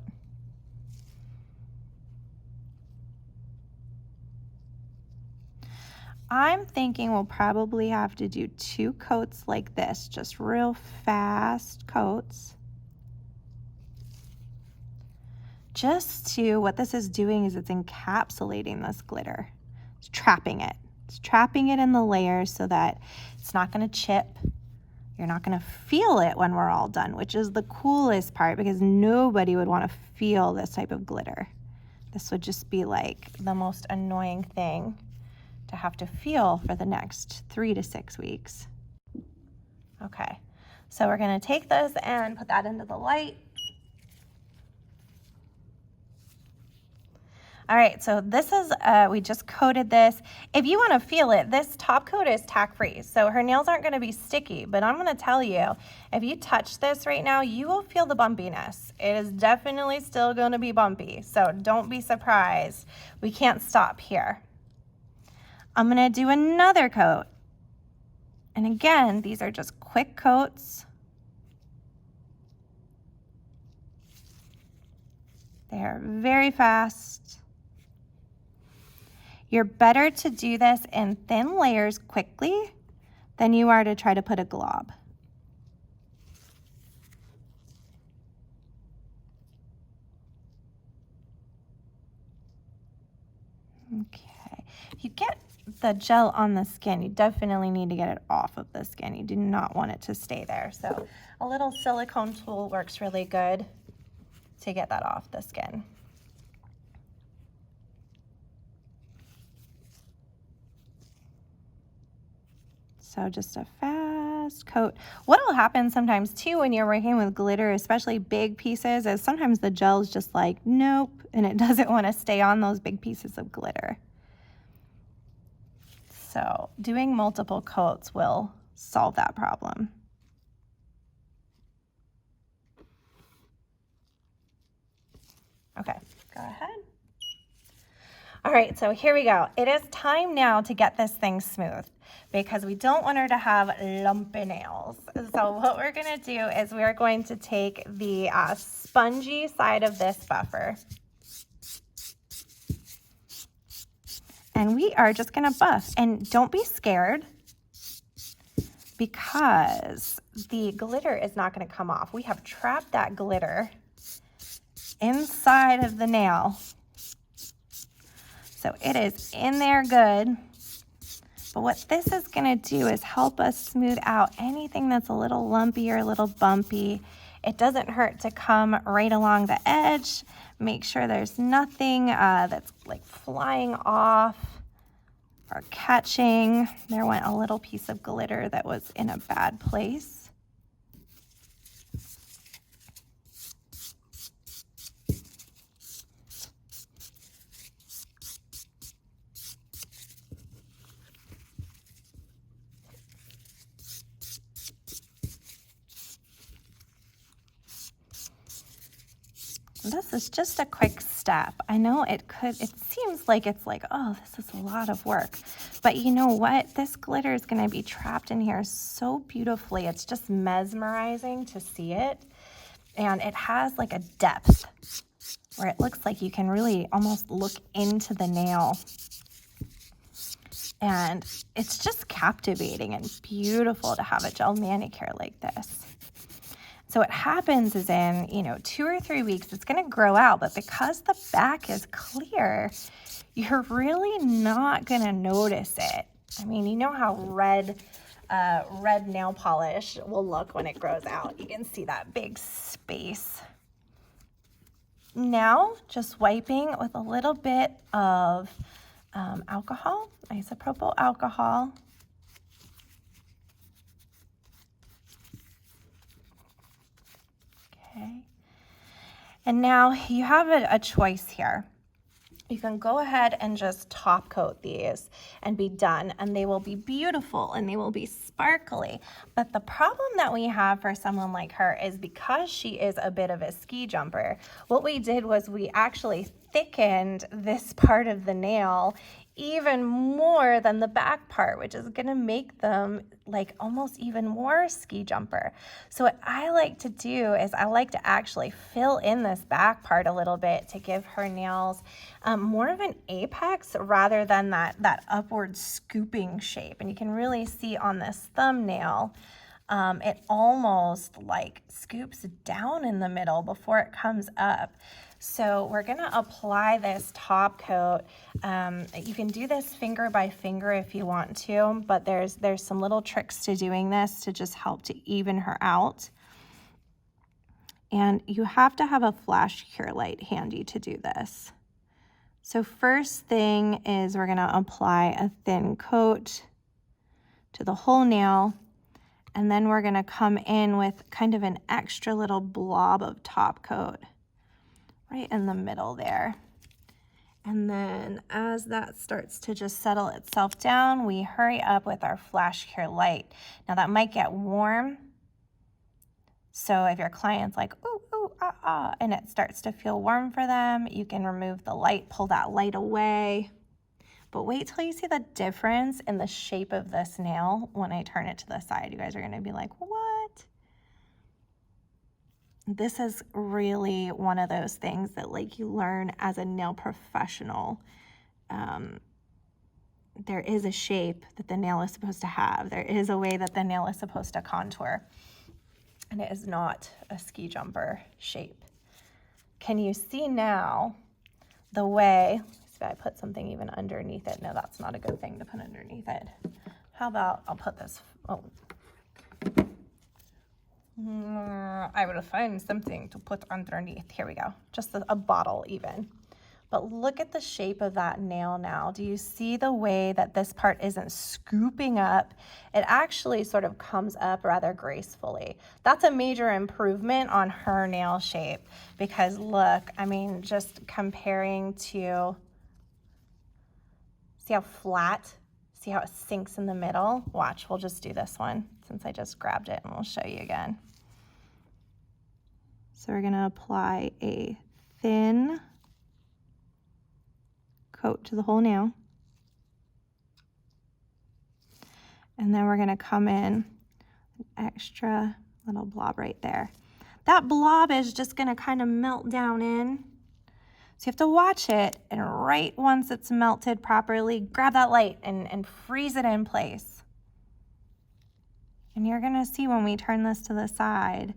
I'm thinking we'll probably have to do 2 coats like this, just real fast coats. Just to, what this is doing is it's encapsulating this glitter. It's trapping it. It's trapping it in the layers so that it's not gonna chip. You're not gonna feel it when we're all done, which is the coolest part, because nobody would wanna feel this type of glitter. This would just be like the most annoying thing to have to feel for the next 3 to 6 weeks. Okay, so we're gonna take this and put that into the light. All right, so this is, we just coated this. If you wanna feel it, this top coat is tack-free, so her nails aren't gonna be sticky, but I'm gonna tell you, if you touch this right now, you will feel the bumpiness. It is definitely still gonna be bumpy, so don't be surprised. We can't stop here. I'm gonna do another coat. And again, these are just quick coats. They are very fast. You're better to do this in thin layers quickly than you are to try to put a glob. Okay, if you get the gel on the skin, you definitely need to get it off of the skin. You do not want it to stay there. So a little silicone tool works really good to get that off the skin. So just a fast coat. What will happen sometimes too when you're working with glitter, especially big pieces, is sometimes the gel is just like, nope, and it doesn't want to stay on those big pieces of glitter. So doing multiple coats will solve that problem. Okay, go ahead. All right, so here we go. It is time now to get this thing smooth because we don't want her to have lumpy nails. So what we're gonna do is we're going to take the spongy side of this buffer and we are just gonna buff. And don't be scared because the glitter is not gonna come off. We have trapped that glitter inside of the nail. So it is in there good. But what this is gonna do is help us smooth out anything that's a little lumpy or a little bumpy. It doesn't hurt to come right along the edge. Make sure there's nothing that's like flying off or catching. There went a little piece of glitter that was in a bad place. This is just a quick step. I know it seems like it's like, oh, this is a lot of work. But you know what? This glitter is going to be trapped in here so beautifully. It's just mesmerizing to see it. And it has like a depth where it looks like you can really almost look into the nail. And it's just captivating and beautiful to have a gel manicure like this. So what happens is in, 2 or 3 weeks, it's going to grow out. But because the back is clear, you're really not going to notice it. I mean, you know how red nail polish will look when it grows out. You can see that big space. Now, just wiping with a little bit of alcohol, isopropyl alcohol. Okay. And now you have a choice here. You can go ahead and just top coat these and be done, and they will be beautiful and they will be sparkly. But the problem that we have for someone like her is because she is a bit of a ski jumper, what we did was we actually thickened this part of the nail even more than the back part, which is going to make them like almost even more ski jumper. So what I like to do is I like to actually fill in this back part a little bit to give her nails more of an apex rather than that upward scooping shape. And you can really see on this thumbnail, it almost like scoops down in the middle before it comes up. So we're gonna apply this top coat. You can do this finger by finger if you want to, but there's some little tricks to doing this to just help to even her out. And you have to have a flash cure light handy to do this. So first thing is we're gonna apply a thin coat to the whole nail. And then we're gonna come in with kind of an extra little blob of top coat right in the middle there. And then as that starts to just settle itself down, we hurry up with our Flash Cure Light. Now that might get warm, so if your client's like, ooh, ooh, ah, ah, and it starts to feel warm for them, you can remove the light, pull that light away. But wait till you see the difference in the shape of this nail when I turn it to the side. You guys are gonna be like, what? This is really one of those things that like you learn as a nail professional. There is a shape that the nail is supposed to have. There is a way that the nail is supposed to contour. And it is not a ski jumper shape. Can you see now the way, see if I put something even underneath it? No, that's not a good thing to put underneath it. How about I'll put this, I would find something to put underneath. Here we go, just a bottle even. But look at the shape of that nail now. Do you see the way that this part isn't scooping up? It actually sort of comes up rather gracefully. That's a major improvement on her nail shape because look, I mean, just comparing to, see how flat, see how it sinks in the middle? Watch, we'll just do this one since I just grabbed it and we'll show you again. So we're gonna apply a thin coat to the whole nail. And then we're gonna come in an extra little blob right there. That blob is just gonna kind of melt down in. So you have to watch it, and right once it's melted properly, grab that light and freeze it in place. And you're gonna see when we turn this to the side,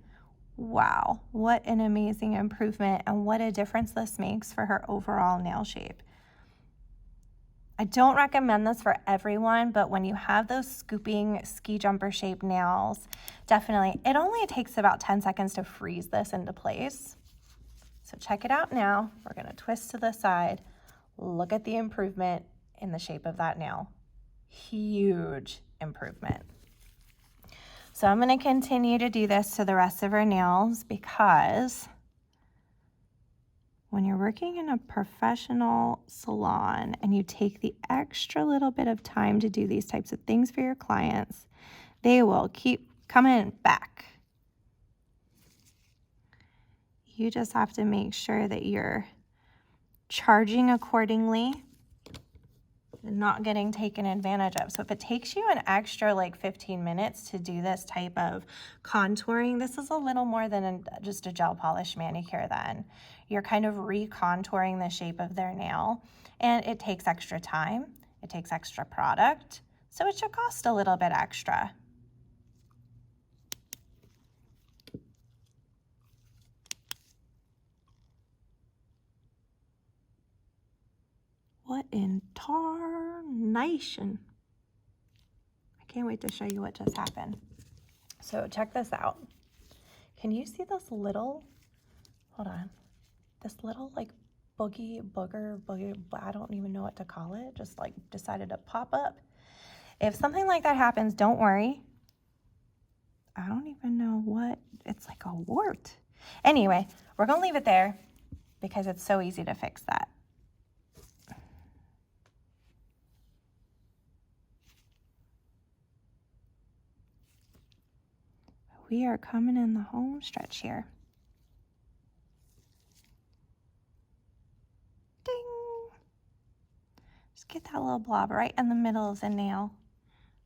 wow, what an amazing improvement and what a difference this makes for her overall nail shape. I don't recommend this for everyone, but when you have those scooping ski jumper shaped nails, definitely, it only takes about 10 seconds to freeze this into place. So check it out now. We're gonna twist to the side. Look at the improvement in the shape of that nail. Huge improvement. So I'm gonna continue to do this to the rest of her nails because when you're working in a professional salon and you take the extra little bit of time to do these types of things for your clients, they will keep coming back. You just have to make sure that you're charging accordingly and not getting taken advantage of. So if it takes you an extra like 15 minutes to do this type of contouring, this is a little more than just a gel polish manicure then. You're kind of recontouring the shape of their nail, and it takes extra time, it takes extra product, so it should cost a little bit extra. What in tarnation? I can't wait to show you what just happened. So check this out. Can you see this little, hold on, this little like booger, I don't even know what to call it, just like decided to pop up. If something like that happens, don't worry. I don't even know what, it's like a wart. Anyway, we're gonna leave it there because it's so easy to fix that. We are coming in the home stretch here. Ding! Just get that little blob right in the middle of the nail.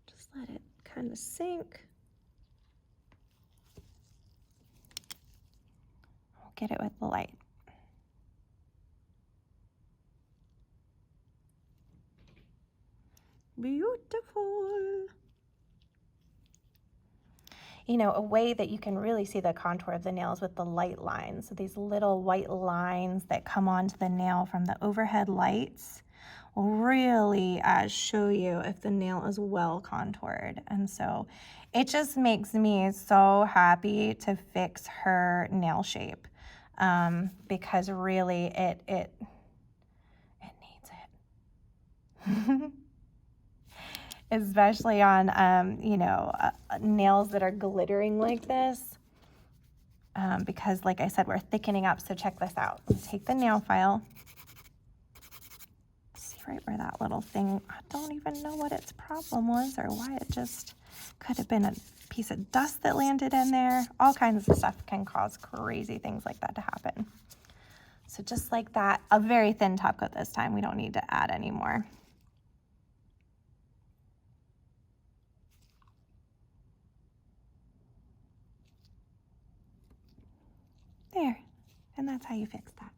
Just let it kind of sink. We'll get it with the light. Beautiful. You know, a way that you can really see the contour of the nails with the light lines. So these little white lines that come onto the nail from the overhead lights will really show you if the nail is well contoured. And so it just makes me so happy to fix her nail shape because really it needs it. especially on, you know, nails that are glittering like this. Because like I said, we're thickening up. So check this out. Take the nail file. See right where that little thing, I don't even know what its problem was or why it just could have been a piece of dust that landed in there. All kinds of stuff can cause crazy things like that to happen. So just like that, a very thin top coat this time. We don't need to add any more. There, and that's how you fix that.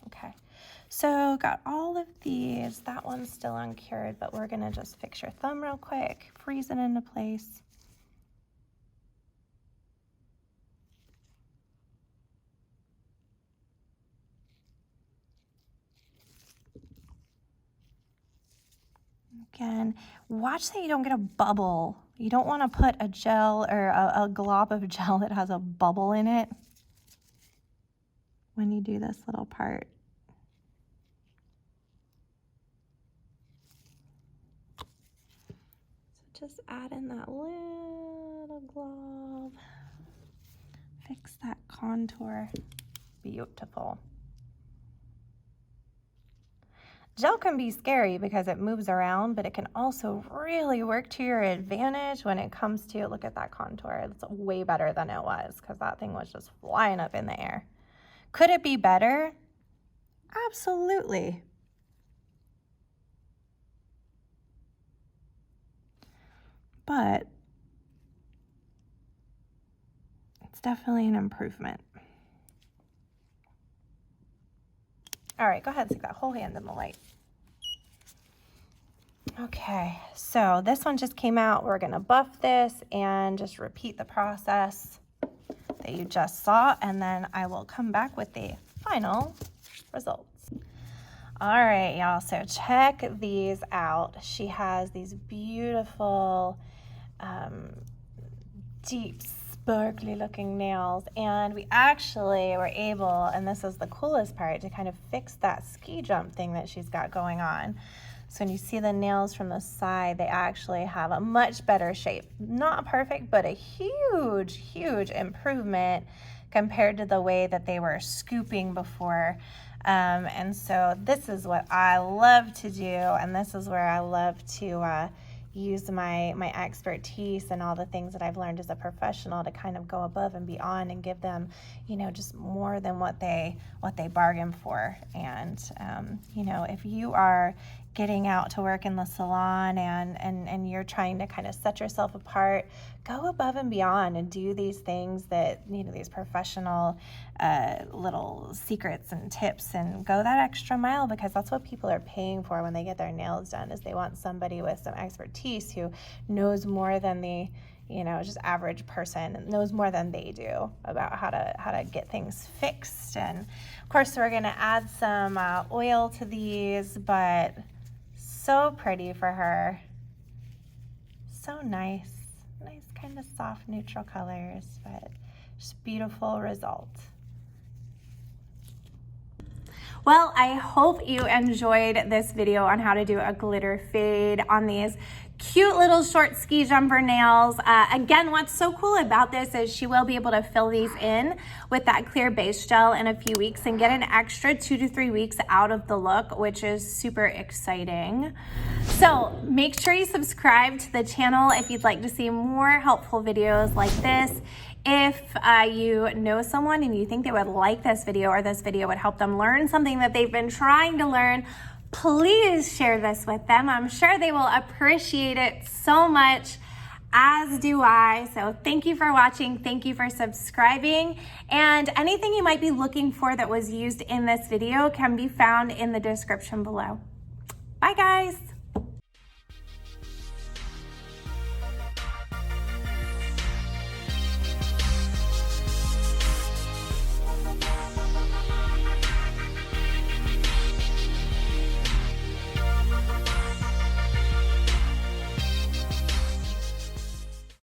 Okay, so got all of these. That one's still uncured, but we're gonna just fix your thumb real quick, freeze it into place. Again, watch that you don't get a bubble. You don't want to put a gel or a glob of gel that has a bubble in it when you do this little part. So just add in that little glob. Fix that contour. Beautiful. Gel can be scary because it moves around, but it can also really work to your advantage when it comes to, look at that contour. It's way better than it was because that thing was just flying up in the air. Could it be better? Absolutely. But it's definitely an improvement. All right, go ahead and stick that whole hand in the light. Okay, so this one just came out. We're gonna buff this and just repeat the process that you just saw, and then I will come back with the final results. All right, y'all, so check these out. She has these beautiful, deep, sparkly looking nails, and we actually were able, and this is the coolest part, to kind of fix that ski jump thing that she's got going on. So when you see the nails from the side, they actually have a much better shape. Not perfect, but a huge, huge improvement compared to the way that they were scooping before. And so this is what I love to do, and this is where I love to use my expertise and all the things that I've learned as a professional to kind of go above and beyond and give them, you know, just more than what they bargained for. And you know, if you are getting out to work in the salon and you're trying to kind of set yourself apart, go above and beyond and do these things that, you know, these professional little secrets and tips, and go that extra mile, because that's what people are paying for when they get their nails done, is they want somebody with some expertise who knows more than the, you know, just average person, and knows more than they do about how to get things fixed. And of course we're gonna add some oil to these, but so pretty for her. So nice kind of soft neutral colors, but just beautiful result. Well, I hope you enjoyed this video on how to do a glitter fade on these cute little short ski jumper nails. Again, what's so cool about this is she will be able to fill these in with that clear base gel in a few weeks and get an extra 2 to 3 weeks out of the look, which is super exciting. So make sure you subscribe to the channel if you'd like to see more helpful videos like this. If you know someone and you think they would like this video, or this video would help them learn something that they've been trying to learn, please share this with them. I'm sure they will appreciate it so much, as do I. So thank you for watching. Thank you for subscribing. And anything you might be looking for that was used in this video can be found in the description below. Bye, guys.